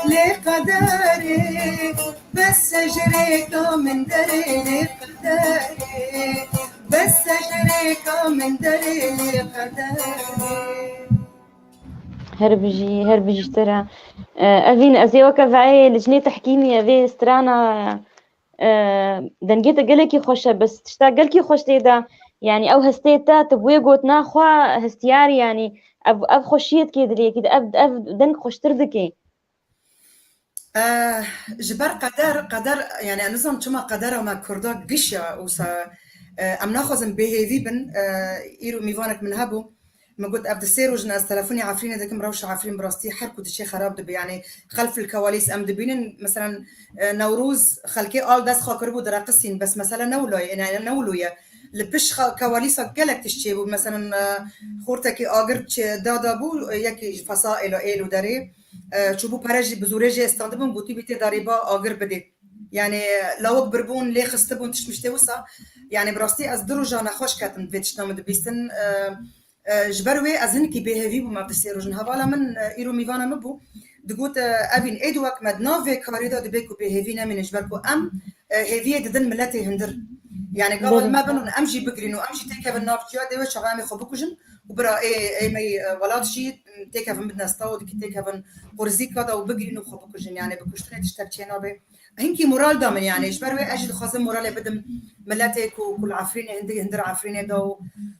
لقدري بس أجريكم من دري لقدري بس أجريكم من دري لقدري هربجي ترى أفين أزي وكفعي لجنة تحكيمي أبي استرانا دنجيت قالكي خوشة بس تشتاق قالكي خوش تيدا يعني أو هستيتا تبوي قوتنا خوا هستياري يعني أب خوشيت كده ليه كده أب دنك خوش تردكي جبر قدر يعني نظام شما قدر وما كردا قشة وسا أم ناخذ بهذي بن إيرو ميفانك من هبو ما قلت أبدا سيروج ناس تلفوني عفرين هذاك مروش عفرين براستي حركوا الشيء خراب دبي يعني خلف الكواليس أم دبين مثلا نوروز خلكي آل داس خاكربو درقسين بس مثلا نولويا لبش كواليسا قالك تشتي مثلا خورتك آجرت دادا بو يكي فصائل إيلو داري شوبو برج بزورجي استخدمهم بوتي بيتي داريبا آجر بدي يعني لو بربون ليه خستبون تشمشتي وصا يعني براستي از درجة نخوش كاتم بيتش نام دبيستن جبروي از هنكي بيهيفي بما بتسيرو جن هوالا من إيرو ميفانا مبو دقوت أبين إيدوك مد نافي كاريدا دبيكو بيهيفينا من جبركو أم هيفية ددن ملاتي هندر يعني قبل ما بنون أمشي بقرين وأمشي تيكا بالنافجي دي وش غامي خبوكوجن وبرا إيه مي ولادشي تيكا فن بدنا استاود كي تيكا فن قرزيكا دا وبقرين وخبوكوجن يعني بكشتني تشتبتشينا بي هنكي مورال دامن يعني جبروي أجد خازم مورال بدم ملاتيك وكل عفريني هندر عفريني دا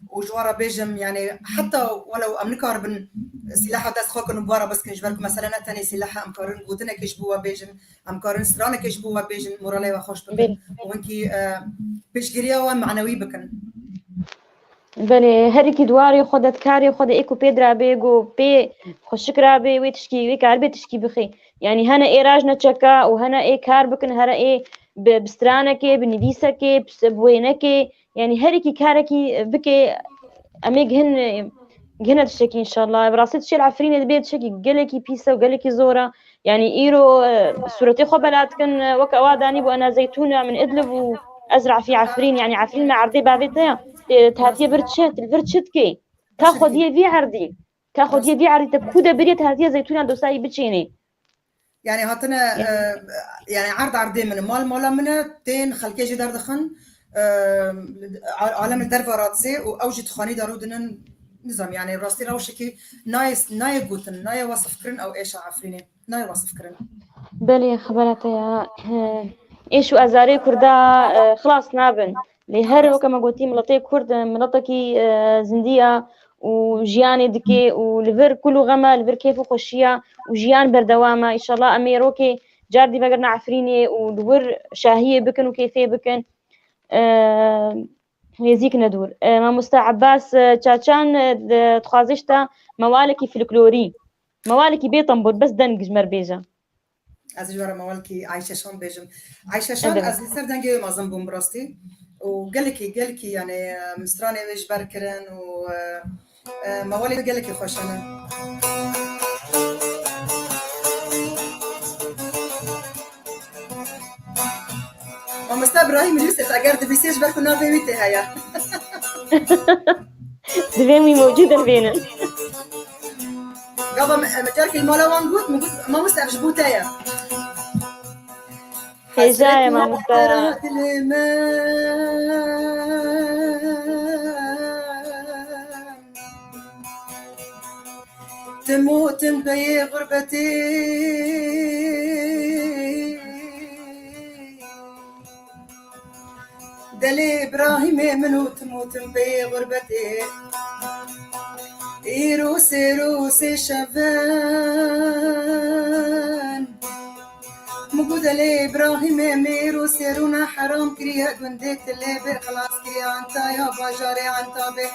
وجوارا بيجم يعني حتى ولو أمنكار بن سلاحة داس خوكن مبارا بس كنجبركم مثلا تاني سلاحة أمكارن قوتنا كيشبوا بيجن أمكارن سرانا كيشبوا بيجن مورالي وخوش بكن وانكي بيشجريا معنوي بكن بله هرکی دواری خودت کاری خود ایکو پیدرا بیگو پی خوشکرا بی وی تشکی وی کار بی تشکی بخی يعني هنا ايه راجنا تشكا وهنا ايه كار بكن هنا ايه بسترانكي بنبيسكي بوينكي يعني هركي كاركي بكي اميق هن تشكي ان شاء الله براسيت شي العفرين دبي تشكي قالكي بيسا وقالكي زورا يعني ايرو صورتي خبلات كن وكا واداني بو انا زيتونه من ادلب وازرع في عفرين يعني عفرين ما عرضي بابيتها تهاتي برتشت البرتشت كي تاخذ هي في عرضي تاخذ هي في عرضي تبكودا بريت هاتي زيتونه دوساي بتشيني يعني هاتنا يعني عرض عرضين من مال منه تين خلكي جدار دخن عالم الدرفارات زي واوجد خاني دارودن نظام يعني راستي روشكي ناي قوتن ناي وصف كرن او ايش عفريني ناي وصف كرن بلي خبرتها ايش ازاري كردا خلاص نابن لهر وكما قلتي ملطي كرد ملطكي زندية وجياني دكي ولفر كله غما لفر كيف خوشية وجيان بردوامة ان شاء الله اميروكي جاردي بقرنا عفريني ولور شاهية بكن وكيفية بكن هيزيك ندور ما مستعباس تشاتشان تخازشتا موالكي فلكلوري موالكي بيطن بود بس دنج مربيجة از جوار موالكي عايشة شون بيجم عايشة شون از لسر دنجي مازن بوم براستي وقالكي يعني مستراني ويش باركرن و موالي قالكي خوشانا ومستا ابراهيم يوسف اگر دبيسيش بركو نافي ويتي هيا دبيمي موجودة بينا قبل مجالك المالا وانقوت ما مستعبش بوتايا هجاية ما مستعب تموت بي غربتي دلي إبراهيم منو تموت بي غربتي روسي شفان مقود لي إبراهيم ميرو سيرونا حرام كريا قنديت اللي بخلاص كريا انتا يا باجاري انتا بي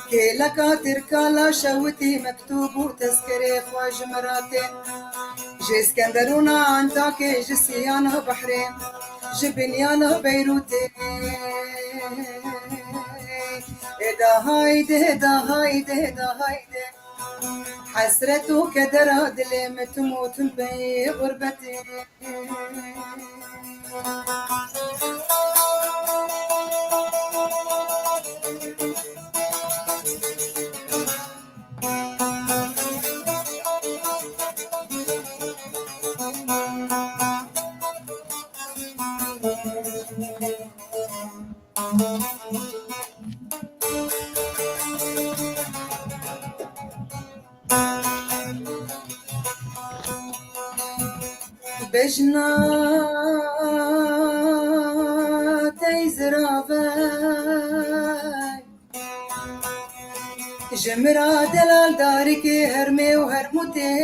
كي لكا تركالا شوتي مكتوب وتذكري خواج مراتي جي اسكندرونا انتا كي جسيانا بحرين جبنيانا بيروتي دا هايدي حسرت وكدر دلي متموت بي غربتي بجنا تيزرافاي جمرا دلال داركي هرمي وهرموتي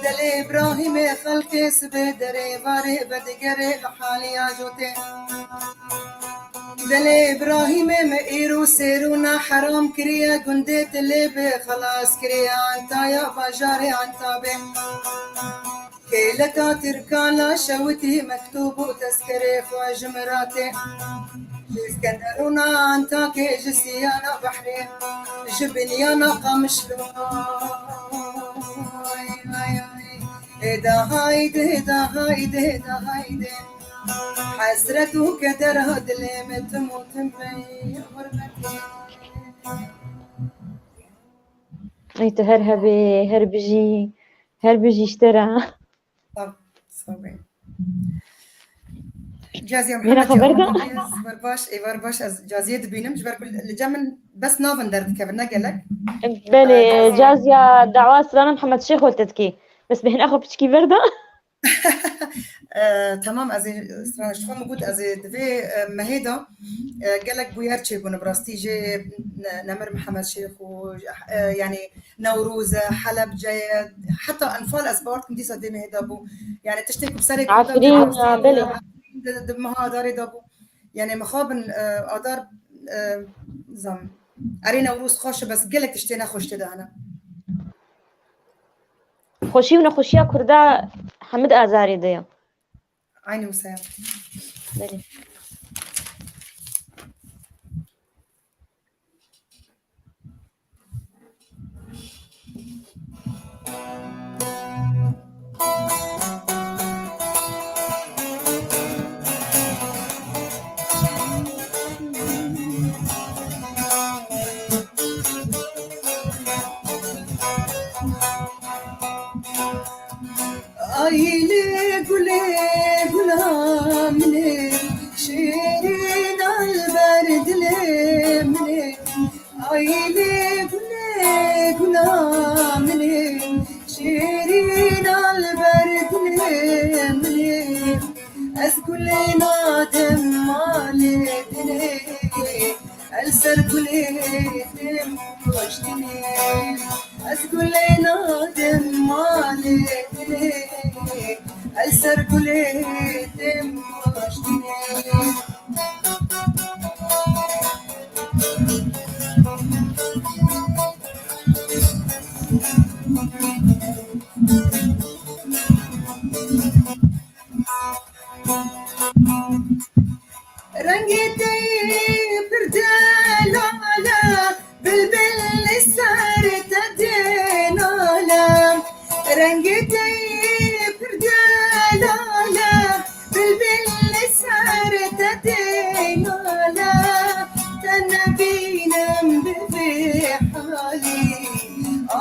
دل إبراهيم خلقي سبدري باري بدقري لحالي عجوتي دل إبراهيم مئيرو سيرونا حرام كريا قنديت اللي بخلاص كريا عنتا يا بجاري عنتا بي كي لكا تركالا شوتي مكتوب وتذكري خواج مراتي اسكندرونا انت كيجسي انا بحري جبني انا قمشلو ايدا هايدي ايدا هايدي ايدا هايدي حسرة وكدر هدلي متموت بي غربتي ريت هرهبي هربجي اشترى طب صبي جازي هنا محمد خبر ده برباش اي برباش از جازي دبينم جبر كل اللي جمن بس نوفن درد كبرنا قالك بلي جازيا دعوات سلانا محمد شيخ ولتتكي بس بهن اخو بتشكي برده تمام از شو موجود از دفي مهيدا قالك بويرتشي بون براستي جي نمر محمد شيخ و يعني نوروز حلب جاي حتى انفال اسبورت كنتي صدي مهيدا بو يعني تشتكي بسرك عفرين بلي دمها داري دابو يعني مخابن ادار زم اري نوروز خوش بس قالك تشتينا خوش تدا انا خوشي ونخوشيا كردا حمد ازاري ديا عيني وسام بلي عيلي قولي قولها مني شيرين البرد لي مني عيلي قولي قولها مني شيرين البرد لي مني أسكن نادم مالي دني السر كلي دم وشتني أسكن نادم مالي دني السر كلي دم وشتني رنجتي بردالة بالبل السهر تدينا رنجتي بردالة بالبل السهر تدينا تنبينا بفي حالي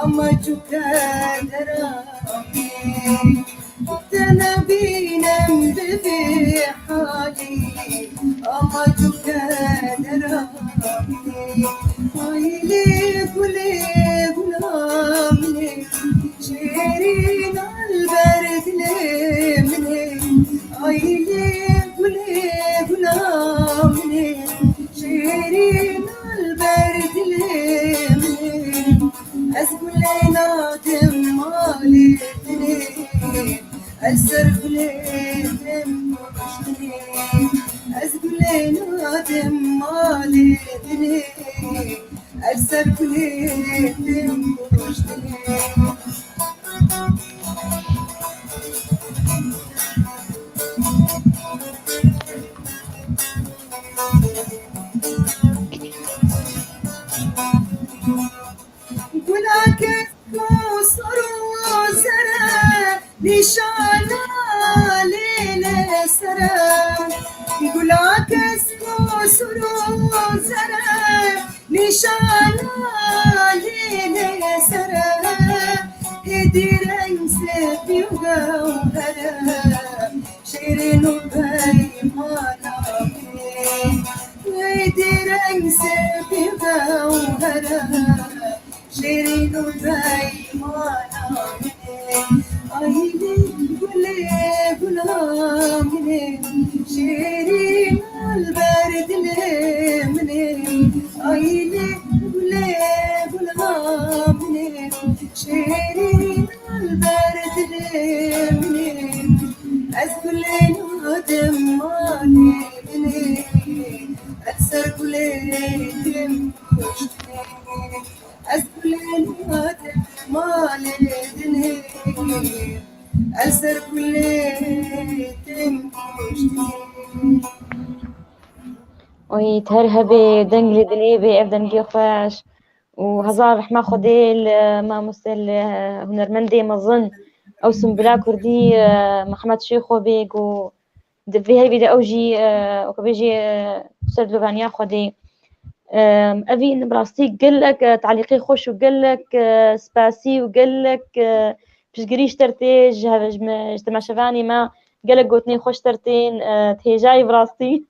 أما جكاد رامي تنبينا بفي حالي أما جكاد رامي ويلي قولي غلامني شيرين البرد لي مني ويلي قولي غلامني شيرين البرد لي مني أسكن نادم مالي دني السر كلي دم وشتني أسكن نادم مالي دني السر كلي دم وشتني ولكن كسر وزرع نشانا ليلة سرا ولكن كسر وزرع نشانا ليلة سرا هدي رنسة بيوغوهرا شيرين وباي مانا هدي رنسة بيوغوهرا شيرين وباي مانا عيني قولي غلامني شيرين البرد لي مني عيني قولي غلامني شيرين البرد لي مني أسكن نادم مالي مني أكسر كل دم وشتني أسكن نادم مالي دني أسر كل دم وشتني وی تر هبه دنگلی دلیبه اف دنگی خوش و هزار رحمه خودی ما مسل هنرمندی مظن او سنبلا كردي محمد شيخو بيك و دفي هاي بيدا اوجي وكبيجي سرد لوغانيا خودي افي نبراستي قلك تعليقي خوش وقلك سباسي وقلك بشقريش ترتيج اجتماع شفاني ما قلك قوتني خوش ترتين تهيجاي براستي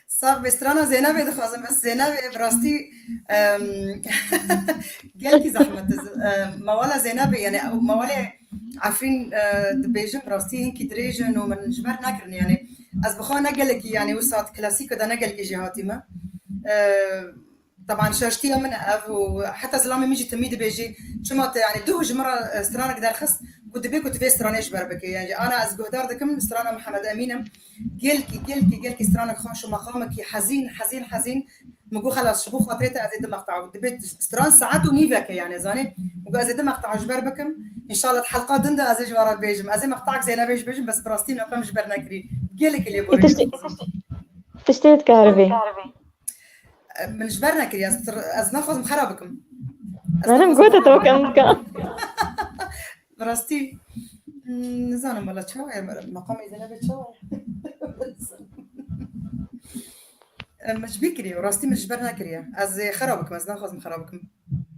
صاحب بسترانا زينب دخوازم بس زينب براستي قالكي زحمة موالا زينب يعني أو موالا عارفين دبيجن براستي هنكي دريجن ومن جبر ناكرن يعني از بخوا نقلك يعني وسط كلاسيكو دا نقلك جهاتي ما طبعا شاشتيها من اف وحتى زلامي ميجي تميد بيجي شمات يعني دوج مره سترانك دار خص كنت بيكو تفي سترانيش بربك يعني انا از قهدار دكم سترانا محمد امينم قلكي سترانك خوش ومقامك حزين حزين حزين مقو خلاص شبو خاطريته ازيد مقطع دبيت ستران ساعات ونيفك يعني زاني مقو ازيد مقطع جبر بكم ان شاء الله الحلقه دندا ازي جوارا بيجم ازي مقطعك زينا بيجم بس براستين اقام جبر نكري قلك اللي بوري تشتيت كهربي من جبرنا كري از ناخذ مخربكم انا مقوته توكم براستي نزانم والله شو مقام زينب شو مش بكري وراستي من جبرنا كري از خرابكم از ناخذ مخربكم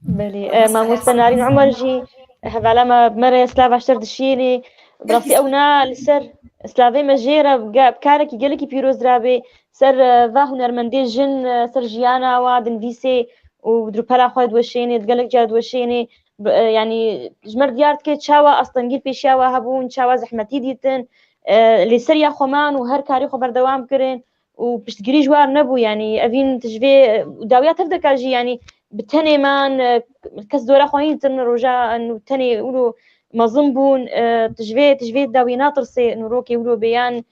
بلي ما مستنارين عمر جي هذا لما بمرة سلاف عشر دشيني براستي اونا لسر سلافي مجيرة بكارك يقلكي بيروز رابي سر ذا هنرمندي جن سر جيانا وادن فيسي ودروبالا خواد وشيني تقلك جاد وشيني يعني جمر ديارت كي تشاوا اصلا جيل بيشاوا هبون تشاوا زحمتي ديتن اللي سريا خومان وهر كاري خبر دوام كرين وبشتقري جوار نبو يعني افين تجفي وداويات تفدك اجي يعني بتني مان كس دورا خوين تن رجاء انه تني يقولوا مظنبون تجفي داوينات رسي انه روكي يقولوا بيان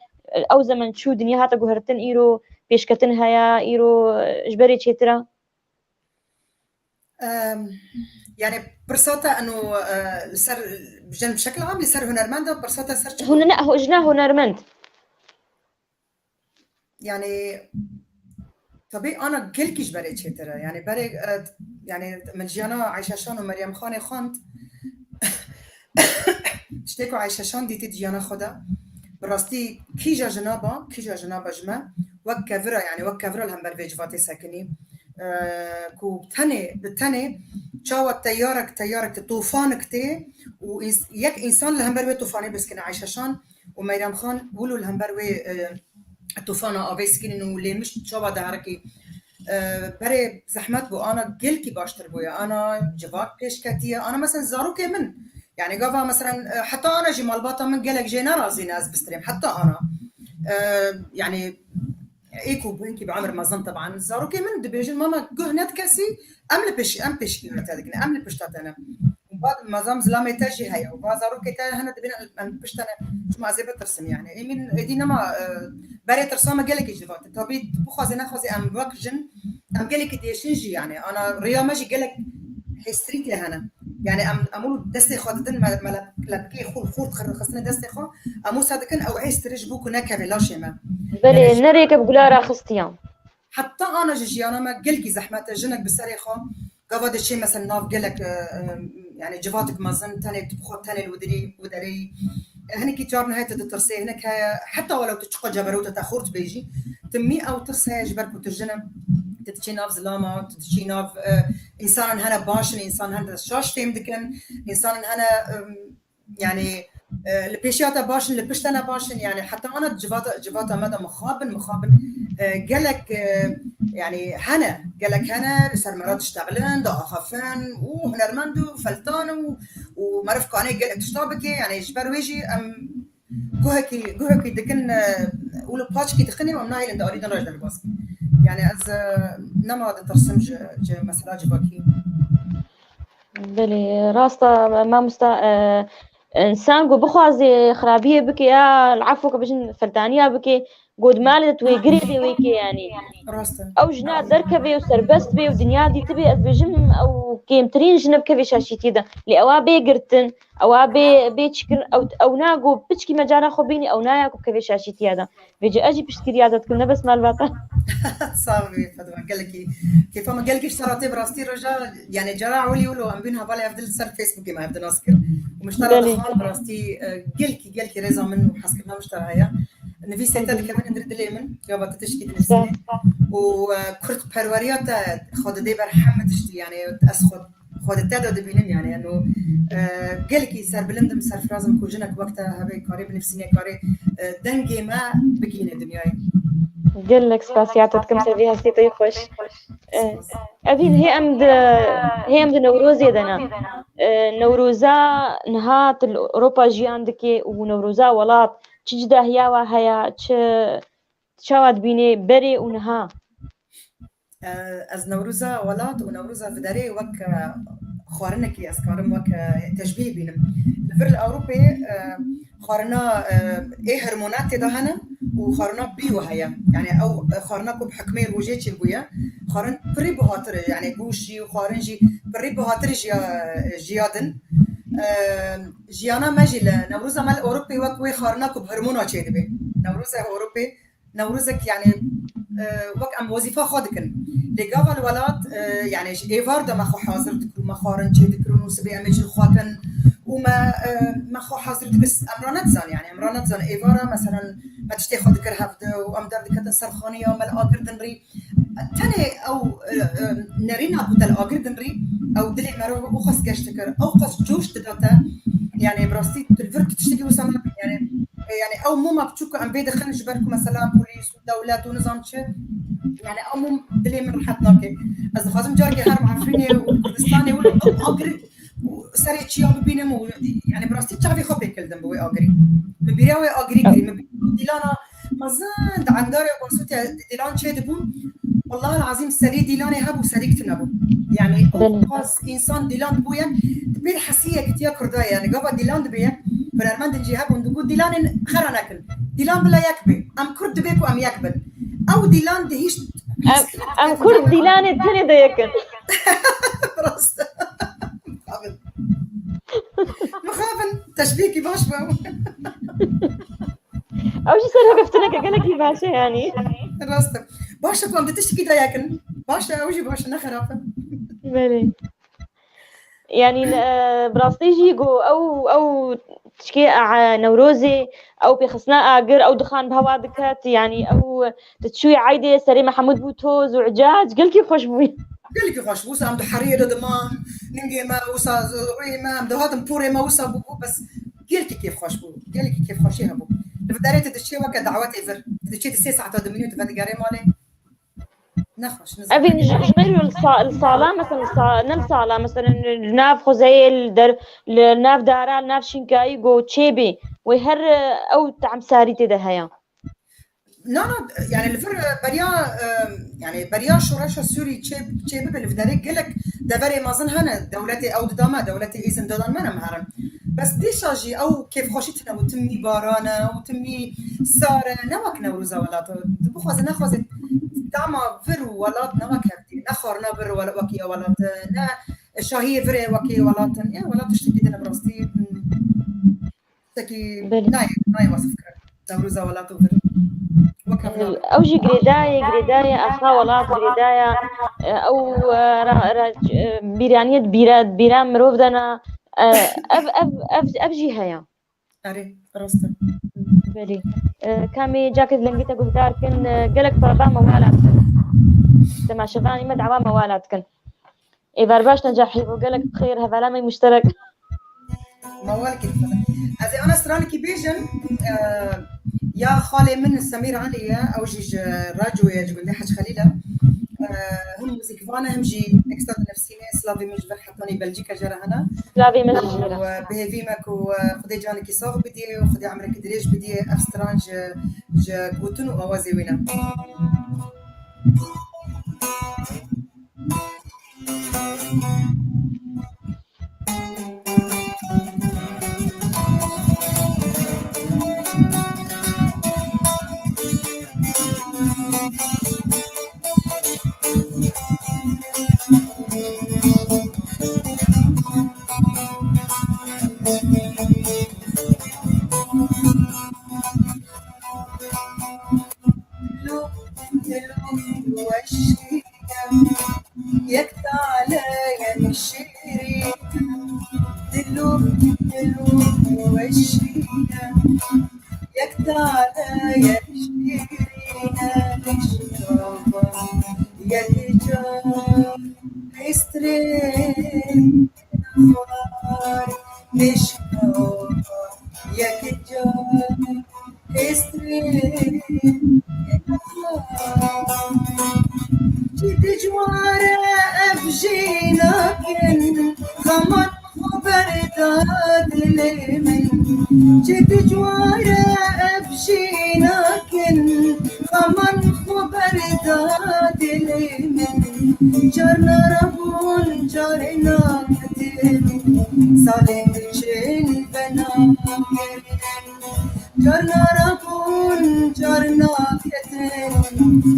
او زمن شو دنيا هاتا قهرتن ايرو بيشكتن هيا ايرو جبري تشيترا يعني برصوتا انه سر بشكل عام لسر هنرمند برصوتا سر هنا هو اجنا هنرمند يعني طبيعي انا قلكي جبري تشيترا يعني بري يعني من جيانا عايشه شان ومريم خانه خانت تشتكوا عايشه شان دي جيانا خدا براستي كيجا جنابه جمع وكفرا يعني وكفرا الهم برفيج فاتي ساكني كو بتني تشاو تيارك طوفانك تي ويك انسان الهم بروي طوفاني بس كنا عايشه شان ومريم خان قولوا الهم بروي الطوفان ابيسكن انه اللي مش تشاو دهركي بري زحمت بو انا قلكي باشتر بويا انا جواب بيشكتيه انا مثلا زاروكي من يعني قفا مثلا حتى انا جي مالباطه من قالك جينا رازي ناس بستريم حتى انا يعني ايكو بنكي بعمر مازن طبعا زاروكي من دبيجن ماما قهنت كاسي ام بيشكي هذيك ام بيشتات انا وبعد مازام زلامي تاجي هيا وبعد زاروكي تا هنا دبين ام بيشتنا شو ما زي بترسم يعني من دينا ما بري ترسم قالك جوات طبيب بخازي ناخذي ام وكجن ام قالك دي شنجي يعني انا ريا ماجي قالك هيستريك لهنا يعني امول دستي خودتن ما لبكي خول خصنا دستي خو امو صادقن او عيس ترجبوك هناك بلا شيما بلي نريك بقولا راخستيان حتى انا جيجي انا ما قلكي زحمه جنك بسريخو قبض الشيء مثلا ناف قالك يعني جفاتك مازن تاني تبخو تاني الودري هنيك جار نهايه الترسي هناك حتى ولو تشقى جبروت تاخرت بيجي تمي او ترسي جبرك وترجنا تتشي ناف زلاما تتشي ناف انسان هنا باشن انسان هنا شاش تيم دكن انسان هنا يعني البيشياتا باشن البشتنا باشن يعني حتى انا جفاتا مدى مخابن قالك يعني قالك هنا سرمرات اشتغلن دا اخفن وهنرمندو فلتان ومعرف كاني قالك تشتابكي يعني جبر ويجي ام جوهكي دكن ولو باتشكي تخني ومناهي لند اريد نرجع للباس يعني از نما ترسم مثلا جباكي بلي راستا ما انسان بخوازي خرابيه بكي العفو كبجن فلتانيه بكي قد مالت ويقري ويكي يعني راسته او جنا دركبي وسربست بي ودنيا دي تبي اتبجم او كيمترين جنب كبي شاشيتي ده لأوا بيقرتن او بيتشكر او ناقو بتشكي مجانا خبيني او ناياكو كبي شاشيتي هذا بيجي اجي بشتري هذا كنا بس مال باطل صافي فاطمه قال لك كيف ما قال لك اشتريتي براستي رجال يعني جرى علي يقولوا ام بينها بالي افضل صار فيسبوك ما ابدا ناسكر ومشترى دخان براستي قال لك ريزا منه حسك ما مشترى هيا نفي سيتا كمان ندرد لي من يابا تشكي دنسني وكرت بروريات خد دي برحمه تشتي يعني اسخد خد التادو دبينم يعني انه قال لك صار بلندم صار فرازم كوجنك وقتها هبي كاري بنفسني كاري دنجي ما بكينه دنياي قال لك سباسياتكم سبيها سيتي خوش أبين هي أمد نوروزي دنا نوروزا نهات الأوروبا جي عندك ونوروزا ولات تجده هيا وهيا تشاود بيني بري ونها از نوروزا ولات ونوروزا في داري وك خارنك اسكارم وك تشبيه بينم الفر الاوروبي خارنا ايه هرمونات دهنا وخارنا بيو هيا يعني او خارنا كب حكمي روجيتش بويا خارن بري بهاتر يعني بوشي وخارنجي بري بهاتر جيادن جيانا ماجي نوروزا مال اوروبي وك خارنا كب هرمونات شيدبي نوروزا اوروبي نوروزك يعني وك ام وظيفه خادكن لقاف الولاد يعني ايفار ده ما خو حاضر تكرو ما خارن شي تكرو سبي امج الخاتن وما ما خو حاضر بس امرانات زان يعني امرانات زان ايفارا مثلا ما تشتي خد كرهفد وام دار دكت سرخانيه وما الاجر دنري تاني او نرينا كنت الاجر دنري او دلي مرو وخص كاشتكر او قص جوش تداتا يعني براستي تلفرت تشتكي وسام يعني او مو ما بتشوكوا عم بيد خلينا نجبركم مثلا بوليس ودولات ونظام شيء يعني او مو دلي من رحتنا كي از خازم جاركي هرم عفريني وكردستاني ولا اجري سريع شيء ببينهم يعني براستي تعرفي خبي كل دم بوي اجري ببيراوي اجري كري ديلانا مازال عنداري وصوتي ديلان شيء دبون والله العظيم سري ديلاني هبو سريك تنبو يعني خاص انسان ديلان بويا تبير حسيه كتيا كردايا يعني قبل ديلان دبيا فالارمان دنجي هبو ندقو ديلان خرناكل ديلان بلا يكبي ام كرد بيكو ام يكبل او ديلان دهيش ام كرد ديلان الثاني ديكن راست مخافن تشبيكي باش باو او شي صار بفتنك قال لك باشا يعني راست باشا كون بتشتكي دايكن باشا اوجي باشا نخرافه بلي يعني براستيجي جو او تشكي نوروزي او بخصناء اجر او دخان بهوا دكات يعني او تشوي عايده سري محمود بوتوز وعجاج قال لك خوش بوي قال لك خوش بوسا عم حريه دما ننجي ما وسا ما عم هذا بوري ما وسا بس قال لك كيف خوش بو قال لك كيف خوشي هبو بداريت تدشي وك دعوات ايفر تدشي 9 ساعات دمينو تفدي قاري مالي نخش نزل ابي نجمر الصاله مثلا نم صاله مثلا ناف خزيل در ناف دارا ناف شنكاي جو تشيبي ويهر او تعم ساريتي ده هيا لا يعني الفر بريا يعني بريا شورش السوري تشيب بالفداريك قالك دبري ما ظن هنا دولتي او دما دولتي اذن دولان ما مهرم بس ديشاجي او كيف خوشتنا وتمي بارانا وتمي ساره نوك نوروزا ولات بخوز ناخذ دعما فرو ولات نوك هبتي نخرنا بر ولا وكي ولات نا شاهي فري وكي ولات يا ولات تشتكي دنا براستي تكي ناي وصف نوروزا ولات وفر اوجي غريدايا اخا ولات غريدايا او بيرانيت بيران مروفدنا ابجي هيا اري راستا بلي كامي جاكيت لنجيتا قدار كن قالك فرضا موالات تما شغاني مدعوا موالات كن ايفار باش نجاحي وقالك خير هذا لا مشترك موالك هذه انا سرالكي بيجن يا خالي من سمير علي او جيج راجو يا جبل حاج خليله هم موسيقفانا هم جي اكستاد نفسيني سلافي مش فرحتني بلجيكا جرى هنا سلافي مش جرى وبهفيمك وخدي جانك يصاغ بدي وخدي عمرك دريج بدي افسترانج ج كوتن واوازي وينا يكت عليا الشيرين دلو دلو وشينا يكت عليا الشيرين نشربا يكجا استرين نوار نشربا يكجا استرين جد جوارة أبجينا كن خمر خبر داد لمن جد جوارة أبجينا كن خمر خبر داد لمن جرنا ربون جرنا كتير سالم جن بنا جرنا ربون جرنا كتير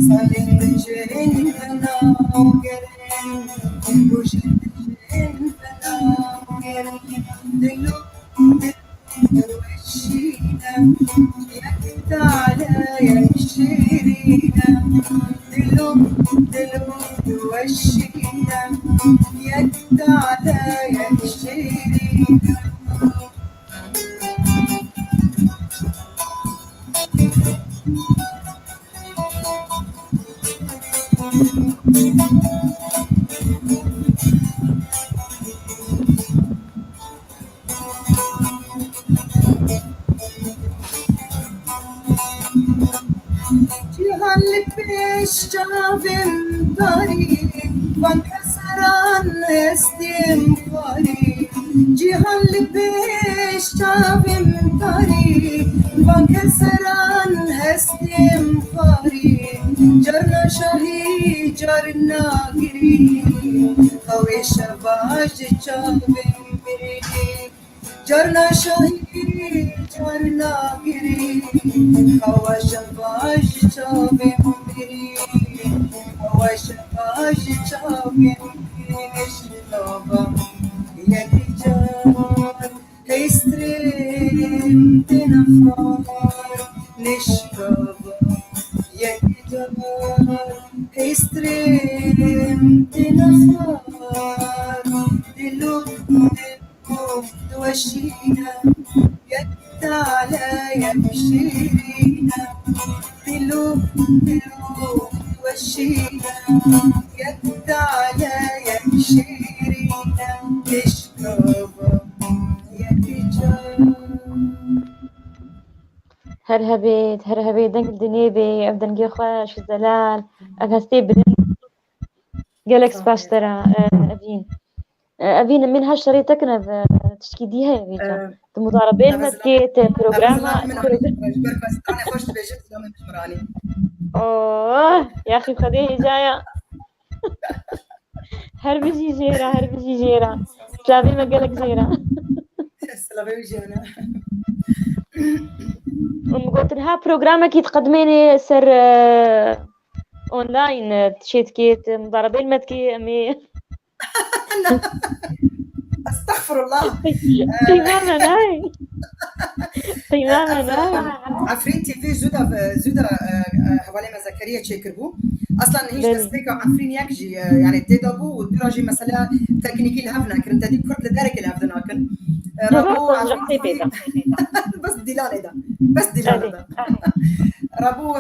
سالم جن بنا وجد جن بنا دلو دلو الشينا يكت عليا الشيرينا دلو دلو الشينا يكت عليا الشيرينا جهان لبش جافم طريق وانكسران استنفاري جهان لبش جافم طريق وانكسران استنفاري جرنا شهي جرنا قري خوي شباج جافم بريد جرنا شهي جرنا قري هوا شباش شابي مبري هوا شباش شابي نشلوبا يدي جار هيستريم تنخار نشلوبا يدي جار هيستريم تنخار دلو دلو دوشينا يكت عليا الشيرينا دلو دلو وشينا يكت عليا الشيرينا نشربا يكجا هرهبي دنك الدنيبي أبدن جي خوش الزلال أغستي بدن جالكس باشترا أبين من هالشريطة كنا تشكيديها يا بيتا المضاربين متكيت بروجراما أنا خوش بجد لما تمراني أوه يا أخي خديه جاية هربجي جيرة تلاقي ما قالك جيرة السلامي جانا قلت لها بروجراما كي تقدميني سر أونلاين تشيت كيت مضاربين متكي أمي استغفر الله تماما ناي عفرين تي في زودا حوالي ما زكريا تشيكربو اصلا هيش تسبيك عفرين يكجي يعني تدابو ودراجي مثلا تكنيكي الهفنا كنت دي كرت لدارك الهفنا كن رابو بس دلالة ده رابو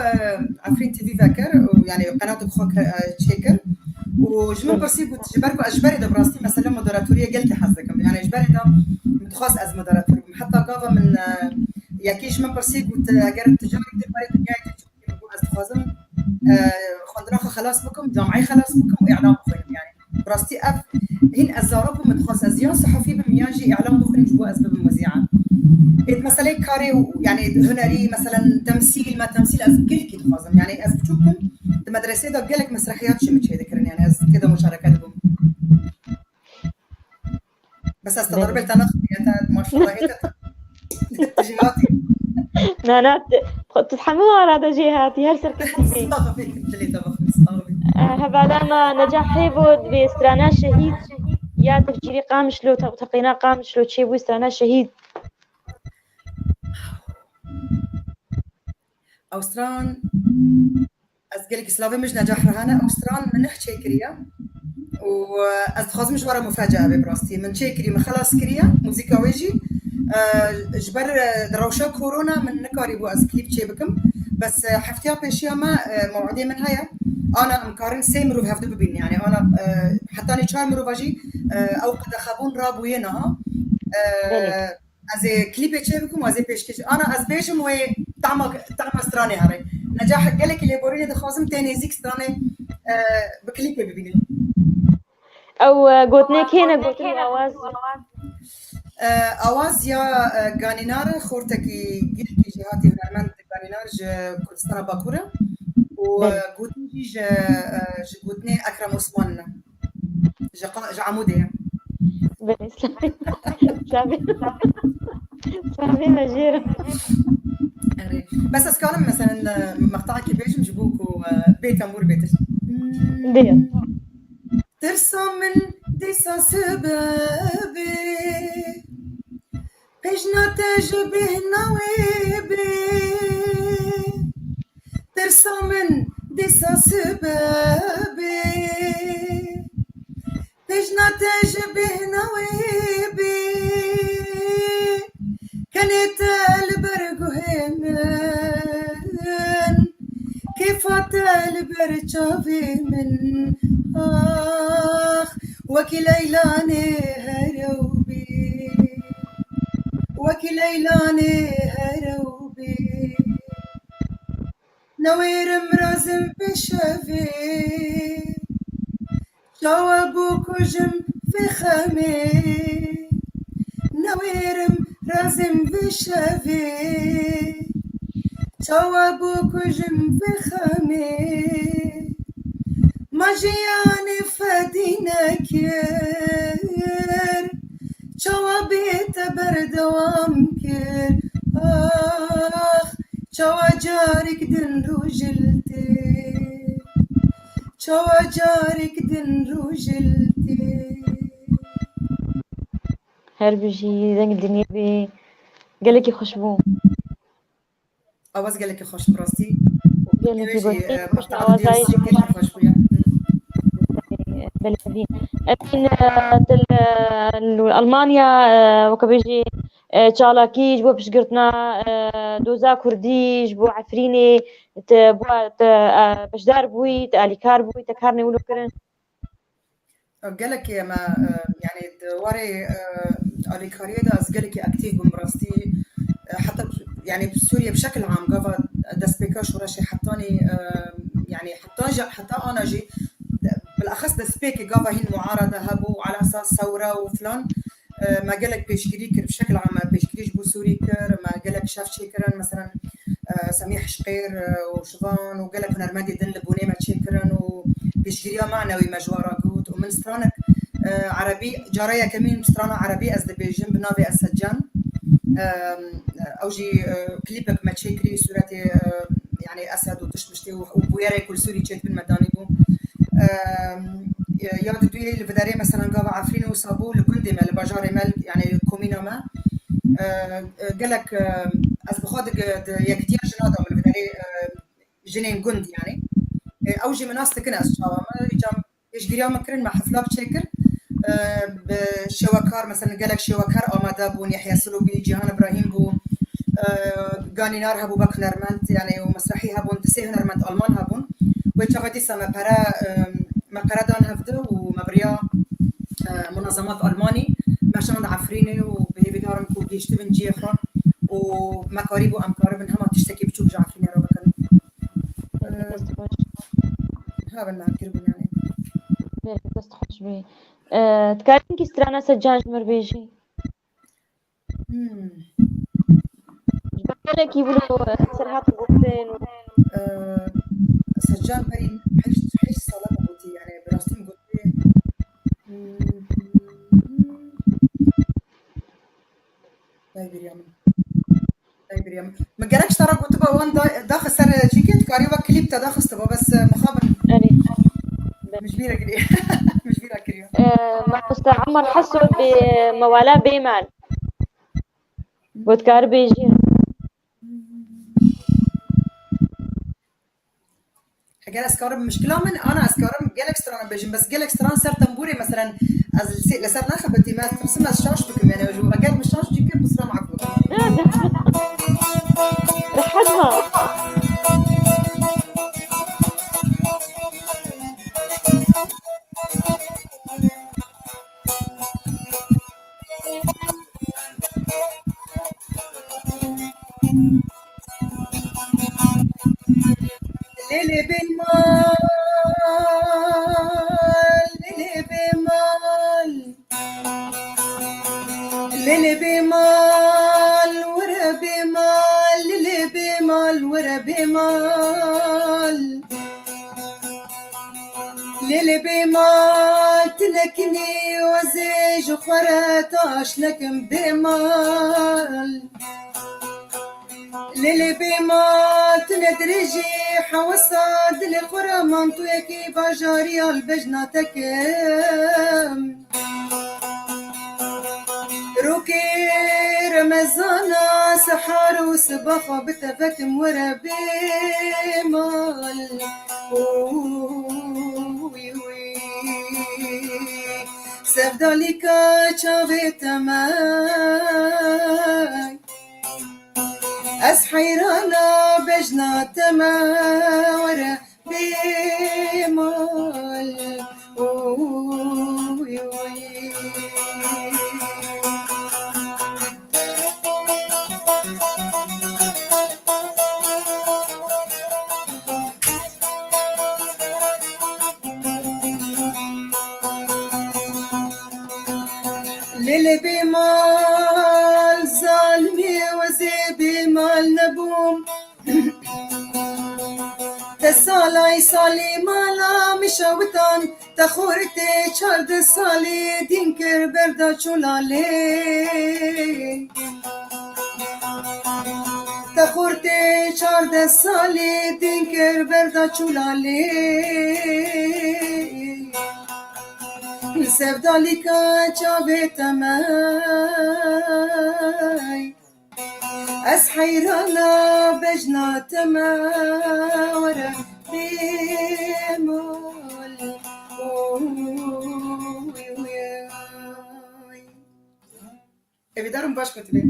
عفرين تي في فاكر ويعني قناتك خوك تشيكر وجمن برسي قلت جبركو اجبري ده براستي مثلا مودراتوريه قلت حظكم يعني اجبري ده متخصص از مودراتور حتى قاضى من ياكيش من برسي قلت اگر التجارة كتير مريت جاي تقول از تخازم خندناخ خلاص بكم جامعي خلاص بكم واعلام بخير يعني براستي اف هن الزارب متخصص ازيان صحفي بمياجي اعلام بخير جوا اسباب المذيعه مثلا كاري يعني هنري مثلا تمثيل ما تمثيل از كل تخازم يعني از بشوفكم المدرسه ده قالك مسرحيات شي مش هذكرني يعني از كده مشاركاتكم بس استضرب التناخ ما شاء الله هيك تجيهاتي نانا تتحملوا على جهاتي هل سركتي صافي اللي تبخ صافي هبالما نجاح حيبود بسترانا شهيد يا تفجيري قامش لو تقينا قامش لو تشي بوسترانا شهيد أوستران أزقلك سلافي مش نجاح رهانة أوستران من نحكي كريا وأز مش ورا مفاجأة ببراستي من شي كري من خلاص كريا موسيقى ويجي جبر دروشة كورونا من نكاري بو أز كليب شي بكم بس حفتيا بيشيا ما موعدي من هيا أنا مقارن سي مروف هفدو ببين يعني أنا حتى أنا شار مروف أجي أو قد خابون رابو ينها از كليب شي بكم وازي بيش أنا از بيشم وي طعم استراني هاري نجاح قالك اللي بوريني دخوازم تاني زيك استراني بكليب ببيني او قوتنيك هنا قوتني اواز اواز یا گانینار خورتکی گیلکی جهاتی هنرمند گانینار ج کردستان باکوره و گوتنی ج گوتنی اکرم عثمان ج عموده بلي سامي مجيرة بس اسكانم مثلا مقطع كيفاش نجيبوك بيت امور بيتش بيت ترسم من ديسا سبابي بجنا تجبه نويبي ترسم من ديسا سبابي بجنا تجبه نويبي كانت البرقهن كيف البرجافي من وكليلاني هروبي وكليلاني هروبي نوير مرازم بشافي جوابوك وجم في خمي نوير مرازم بشافي جوابوك وجم في خمي مجياني فدينكر جوابيت برد وامكر جوا جارك دن رجلتي جوا جارك دن رجلتي هربجي زنق الدنيا بي قالك خشبو اواز قالك خوش براستي قالك قلتي مش اوازاي خوش بيا بلدي ألمانيا وكبيجي تشالاكيج بو بشقرتنا دوزا كرديج بو عفريني بو بشدار بوي تاليكار بوي تكارني ولو كرن قالك يا ما يعني دواري اليكاريه ده قالك اكتيف بمراستي حتى يعني بسوريا بشكل عام قفا دسبيكاش ورشي حطاني يعني حتى انا جي بالاخص دسبيكي قفا هين معارضه هبو على اساس ثوره وفلان ما قالك بيشكري كر بشكل عام ما بيشكريش بو سوري كر ما قالك شاف شيكرن مثلا سميح شقير وشفان وقالك هنرمدي دن لبوني ما شيكرن وبيشكريها معنوي مجوارا قوت ومن سترانك عربي جارية كمين سترانا عربي از دبيجن بنافي السجان اوجي كليبك ما تشيكري صورتي يعني اسد وتشمشتي وبويري كل سوري تشيت بالمداني بو ياد دوي الفداري مثلا قابا عفرين وصابو لكندي مال باجاري مال يعني كومينا ما قالك از بخاد يكتير جنادا من الفداري جنين قند يعني اوجي مناستك ناس شاوا ما يجريا مكرن مع حفلات شيكر بشوكار مثلا قالك شوكار اماده بو يحيى سلوبي جيهان ابراهيم بو غانينار هبو بك نرمنت يعني ومسرحي هبون تسي نرمنت المان هبون ويتشغدي سما ما دان هفده ومبريا منظمات الماني مشان عفريني وبهيفيدارم كو جيشتبن جيخون ومكاريب وامكارب هما تشتكي بتشوف عفريني رو بكن هذا ما كربن يعني بس تخش بي تكارين كي سترانا سجاج مربيجي قالك يقولوا سرحات قوتين سجان بري حيش صلاة قوتي يعني براستين قوتي طيب ريم ما قالكش ترى قلت بقى وان داخل سر جيكيت كاريوبا كليب تداخل تبقى بس مخابن أري مش بيرا كريا مش بيرا كريا ما مستعمر حسوا بموالا بيمان وتكار بيجي حاجة اسكارم مشكلة من انا اسكارم جالكستران بيجن بس جالكستران صار تنبوري مثلا از لسر نخبتي ما ترسم الشاش بكم يعني جو قال مش شاش جيك بس معك بكم رحتها ليلي بالمال ليلي بالمال ليلي بمال ورا بمال ليلي بمال ورا بمال ليلي بمال تلكني وزيج وخرطاش لكم بمال ليلي بمال تندرجي حوصاد للقرى منطويكي باجاري البجنة كم روكي رمزانا سحار وسباخة بتبكم ورا بمال سفداليكا چاوي تماي از حيرانا بجنا تما ورا بمال ليلي بمال ظالمي وزي بمال نبوم تسالي سالي مالا مشاوتان تخورتي چارد سالي دينكر بردا چولالي تخورتي چارد سالي دينكر بردا چولالي سفداليكا چاوي تماي از حيرانا بجنا تما ورا بمال ابدارم باش كنت بيه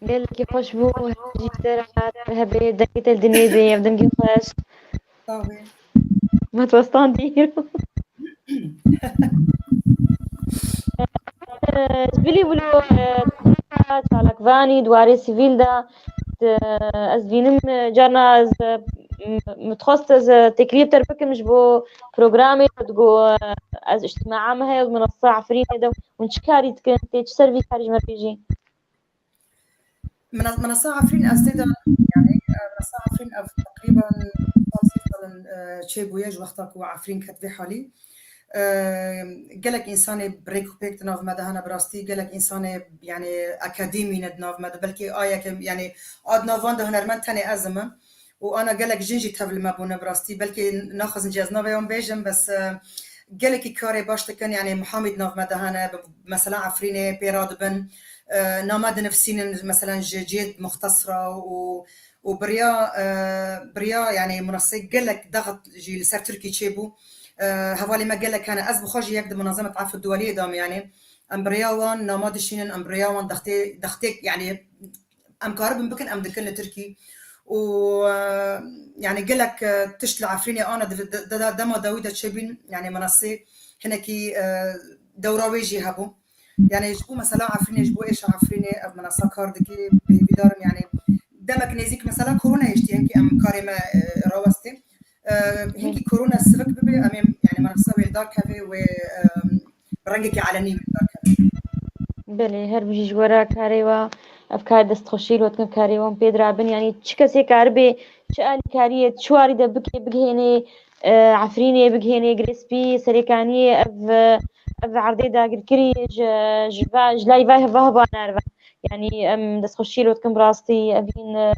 قال كي خوش بو جيتر هبي دكيت الدنيا دي بدم كي خوش طاوي ما توسطان ديرو جبلي بلو تالك فاني دواري سيفيل دا از بینم جارنا از متخصص از تكليف تربك مش بو برنامج تقو از اجتماع ما هي منصة عفرين هذا ونشكاري تكن تسرفي خارج مريجي منصة عفرين أستيدا يعني منصة عفرين تقريبا شيء بوياج وقتك وعفرين كتبي حالي قالك إنساني بريك وبيك ناف ماذا هنا براستي قالك إنساني يعني أكاديمي ندناف ماذا بلكي يعني عاد نافان ده هنرمن تاني أزمة وأنا قالك جنجي تفل ما بونا براستي بلكي ناخذ نجاز نافا يوم بيجم بس قالك كاري باش تكن يعني محمد ناف ماذا هنا مثلا عفريني بيراد بن نامد نفسين مثلا جيد مختصرة وبريا يعني منصة قالك ضغط جي لسر تركي تشيبو هوالي ما قالك أنا أز بخرج يقدم منظمة عفو الدولية دام يعني أمبرياوان ناماد شينن أمبرياوان دختيك يعني أم كاربن بكن أم دكن تركي و يعني قالك تشتل عفريني أنا دما داويدا تشيبين يعني منصة هناكي دورة ويجي هبو يعني يجبو مثلا عفريني يجبو إيش عفريني منصة كاردكي بدارم يعني دمك نيزيك مثلا كورونا يشتي هنكي أم كارما راوستي هنكي كورونا السبك ببي أمام يعني منصة ويلدار كافي وبرنجكي علني ويلدار كافي بله هر بيجي جورا كاريوا أفكار دست خوشيل وتكن كاريوان بيدرا بن يعني تشكسي كاربي شأن كارية شواري ده بجهني عفريني بجهني جريسبي سريكانية أف عرضي دا كري جبا جلاي فاه فاه بانارفا يعني دست خوشيل وتكن براستي أبين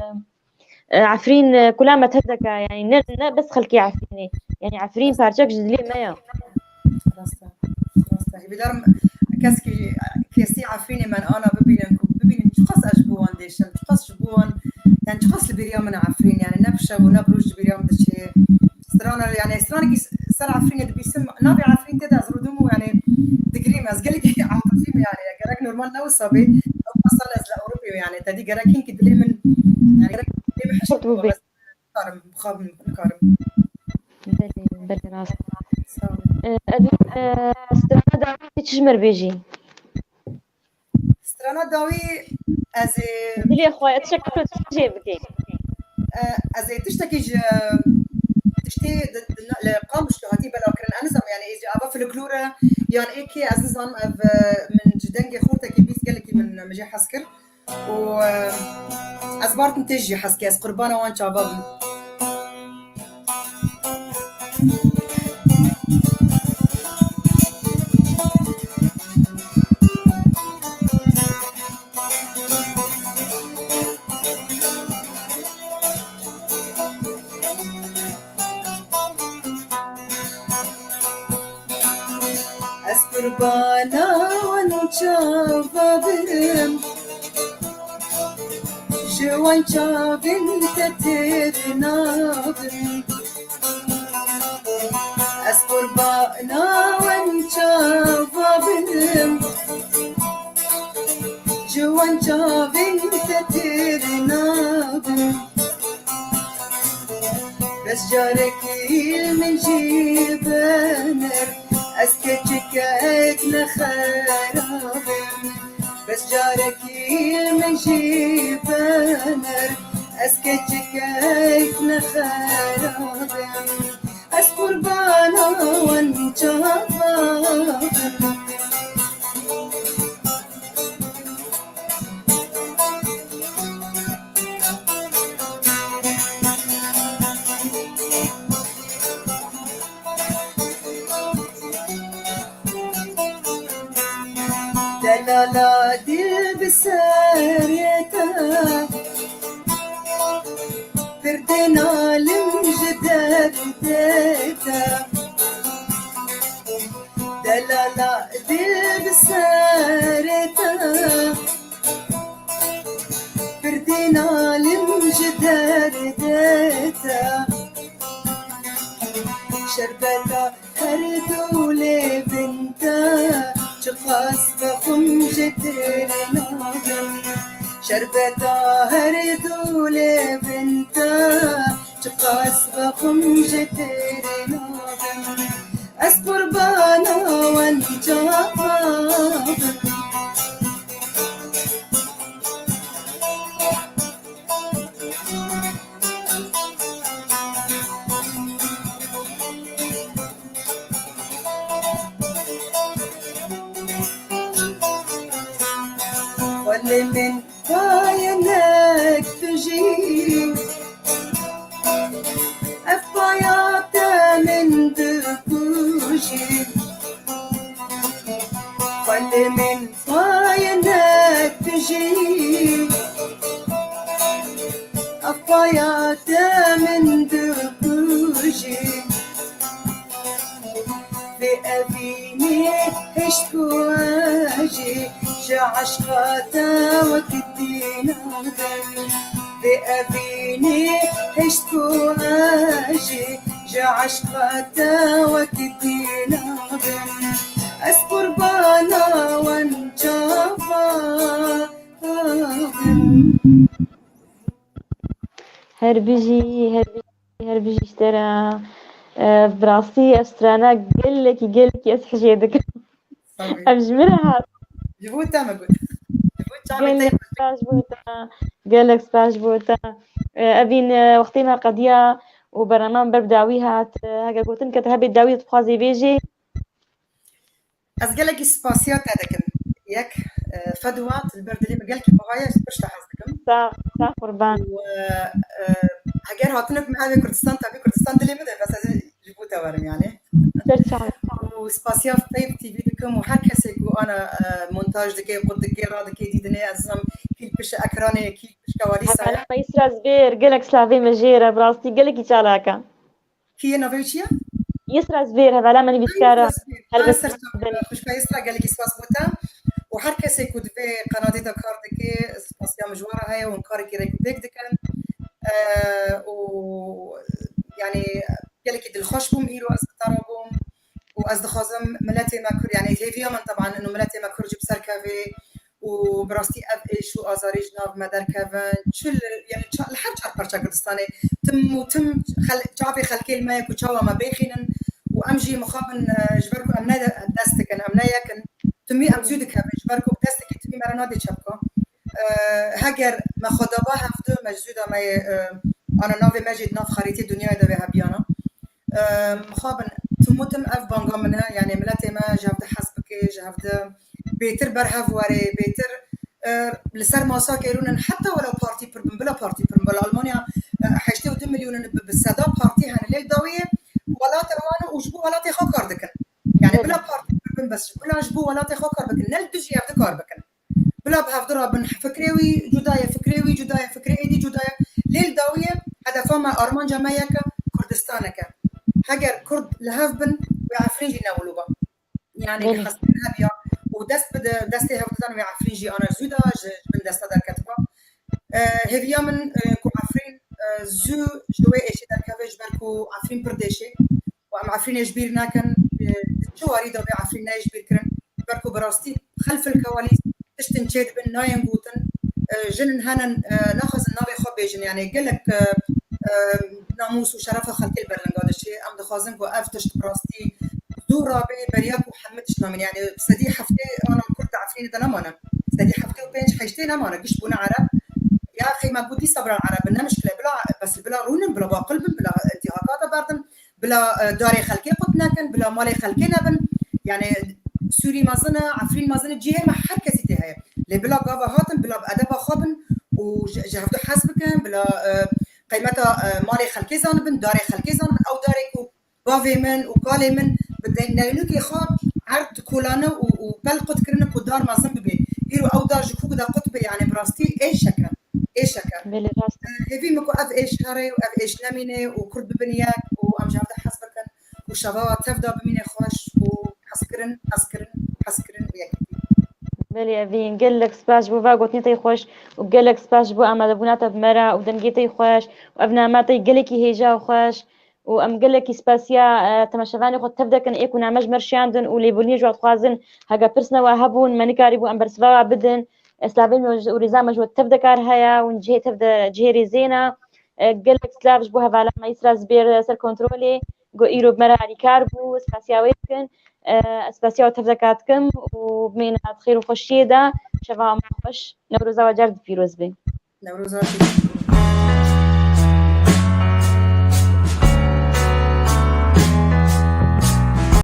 عفرين كلها ما تهدك يعني بس خلكي عفريني يعني عفرين بارچك جدلي مايا راستا بدرم كاسي عفريني من انا ببين شخص اجبوان ديشم شخص جبوان يعني شخص البريام من عفرين يعني نبشه ونبروج البريام دشي سترانا يعني سترانا سر عفرين بيسم نابي عفرين تدا زرودمو يعني دقريم از قالك عاطفي يعني قالك نورمال نو صبي او اصلا از اوروبي يعني تدي قالك كدلي من يعني قالك لي شرط بوبي بحش كارم خاب كارم بلي راس أبي استرانا داوي تشمر بيجي سترانا داوي از دلي اخويا تشكلوا تجي بدي از تشتكي تشتي لقام شتهاتي بلا كرن انزم يعني اجي ابا في الكلوره يعني ايكي ازنزم من جدنجي خورتك بيس قالك من مجي حسكر و ازبارت نتجي حسكي از قربانه وان شباب قربانا ونشافا برم جوان شابن تترنا برم أس قربانا ونشافا برم جوان شابن تترنا برم بس جارك من جيبانر أسكتك أكنا خرابم بس جارك من جيبانر أسكتك أكنا خرابم أس قربانا وانجابا دلالا دل بساريتا فردنا لمجدد ديتا دلالا دل بساريتا فردنا لمجدد ديتا شربتا هردولي بنتا شخص بخم جترنا شربتا هردولي بنتا شخص بخم جترنا أس قربانا وانجابا من عينك تجي أفايات من دكوجي كل من عينك تجي أفايات من دكوجي بأبيني هشتكو أجي عشقاتا وكدينا بأبيني هشتكو أجي عشقاتا وكدينا أس قربانا وانجابا هربيجي اشترى براسي استرانا قلك يسحش يدك أبجمرها جبوتا ما قلت قالك سباش بوتا أبين وقتنا قضية وبرنامج بربداوي هات هكا قلت لك تهبي الداوية تخازي بيجي أسألك سباسيات هذاك ياك فدوات البرد اللي مقالك بغاية برشتا حظكم صح قربان و هجر هاتنك معايا كردستان تابي كردستان دلي مدة بس جبوتا ورم يعني وسباسيا في بيب تي في دكم وهر كسي انا مونتاج دكي قد دكي را دكي ديدني ازم كيل بش اكراني كيل بش كواليسا هەلا مەیسرا زبێر گەلێک سلاڤی مەژێرە بڕاستی گەلێکی چالاکە كي نافيتشيا یسرا زبێر هەڤلا منویسکارە انا سرت خوش كايسرا قال لك سباس بوتا وهر كسي كود في قناتي دكار دكي سباسيا مجوارة هاي ونكار كي ريك بيك دكان و يعني قال لك الخوش بوم ايرو استطربهم وأصدخازم ملاتي ماكر يعني هيفيا من طبعا إنه ملاتي ماكر جيب سركافي وبراستي أب إيش وأزاريج ناف مدار كافن شل يعني الحر شهر برشا كردستاني تم جابي خلكي المايك وشاوا ما بيخينن وأمجي مخابن جبركو أمنا دستكن أمنا يكن تمي أمزودك هذا جبركو دستك تمي مرنادي شبكة هاجر ما خدابها هفتو مجزودة ما أنا نافي ماجد ناف خريطة الدنيا ده بها بيانا مخابن تموتم اف بانغا منها يعني ملاتي ما جابت حسبك جابت بيتر برهف وري بيتر لسر ماسا كيرون حتى ولو بارتي بلا بارتي بلا المانيا حيشتو 2 مليون بالسدا بارتي هن الليل ضويه ولا تروان وجبو ولا تخو كاردكن يعني بلا بارتي بس بلا جبو ولا تخو كاردكن نل تجي ياخذ كاردكن بلا بهفدرها بن فكريوي جدايه فكريوي جدايه فكري ايدي جدايه ليل ضويه هذا فما ارمان جمايك كردستانك هاجر كرد لهفبن ويعرفين ناولوبا يعني حسبها بيا ودست هفتان ويعرفين انا زودا من دست در كتبه هذيا من كو عفرين زو جوي ايش در كافج بركو عفرين بردشي وام عفرين يجبير ناكن جواري دو عفرين نايجبير كرن بركو براستي خلف الكواليس تشتن تشيد بن نايم بوتن جن هنن ناخذ النابي خبيجن يعني قال لك ناموس وشرفها خلقي البرلنجاد الشيء أم دخازن قو أفتش براستي دورة برياك وحمدش نامن يعني سدي حفتي أنا كنت عارفين ده نمانا سدي حفتي وبينش حيشتي نمانا قش بونا عرب يا أخي ما قلتي صبر العرب إنها مشكلة بلا بس بلا رونن بلا باقلب بلا انتهاكات باردن بلا داري خلقي قطنا كان بلا مالي خلقي نبن يعني سوري مازنا عفرين مازنا جيه ما حد كسيتي هاي اللي بلا قافة هاتن بلا بأدب خابن وجهفتو حسبكن بلا قيمتها مالي خلقي زانبن داري خلقي زانبن أو داري بافي من وقالي من بدنا نيلوكي خاب عرض كولانا وبلقط كرنك ودار ما زنب بي يرو أو دار جكوك دا قطبي يعني براستي إيش شكر إيش شكر بلي راست هذي مكو أف إيش هاري وأف إيش نمينة وكرد ببنياك وأمجاد حسبكن وشباب تفضل بمينة خوش وحسكرن وياك بلي أبين قلك سباش بو فاقوتني تيخوش وقلك سباش بو أما دبوناتا بمرا ودنجي تيخوش وأبنا ما تيقلكي هيجا وخوش وأم قلكي سباسيا تماشفاني خود تبدأ كان إيكو نعمج مرشاندن وليبوني جوات خوازن هاقا برسنا وهبون مانيكاري بو أم برسفاوا بدن سلافين ورزامة جوات تبدأ كار هيا ونجي تبدأ جهيري زينة قلك سلافش بو هفالا ما يسرا زبير سر كنترولي قو إيرو بمرا عريكار بو سباسيا ويتكن سباسيا وتفزكاتكم وبمين خير وخشيدة شفاهم خوش نوروزا وجرد فيروز بي نوروزا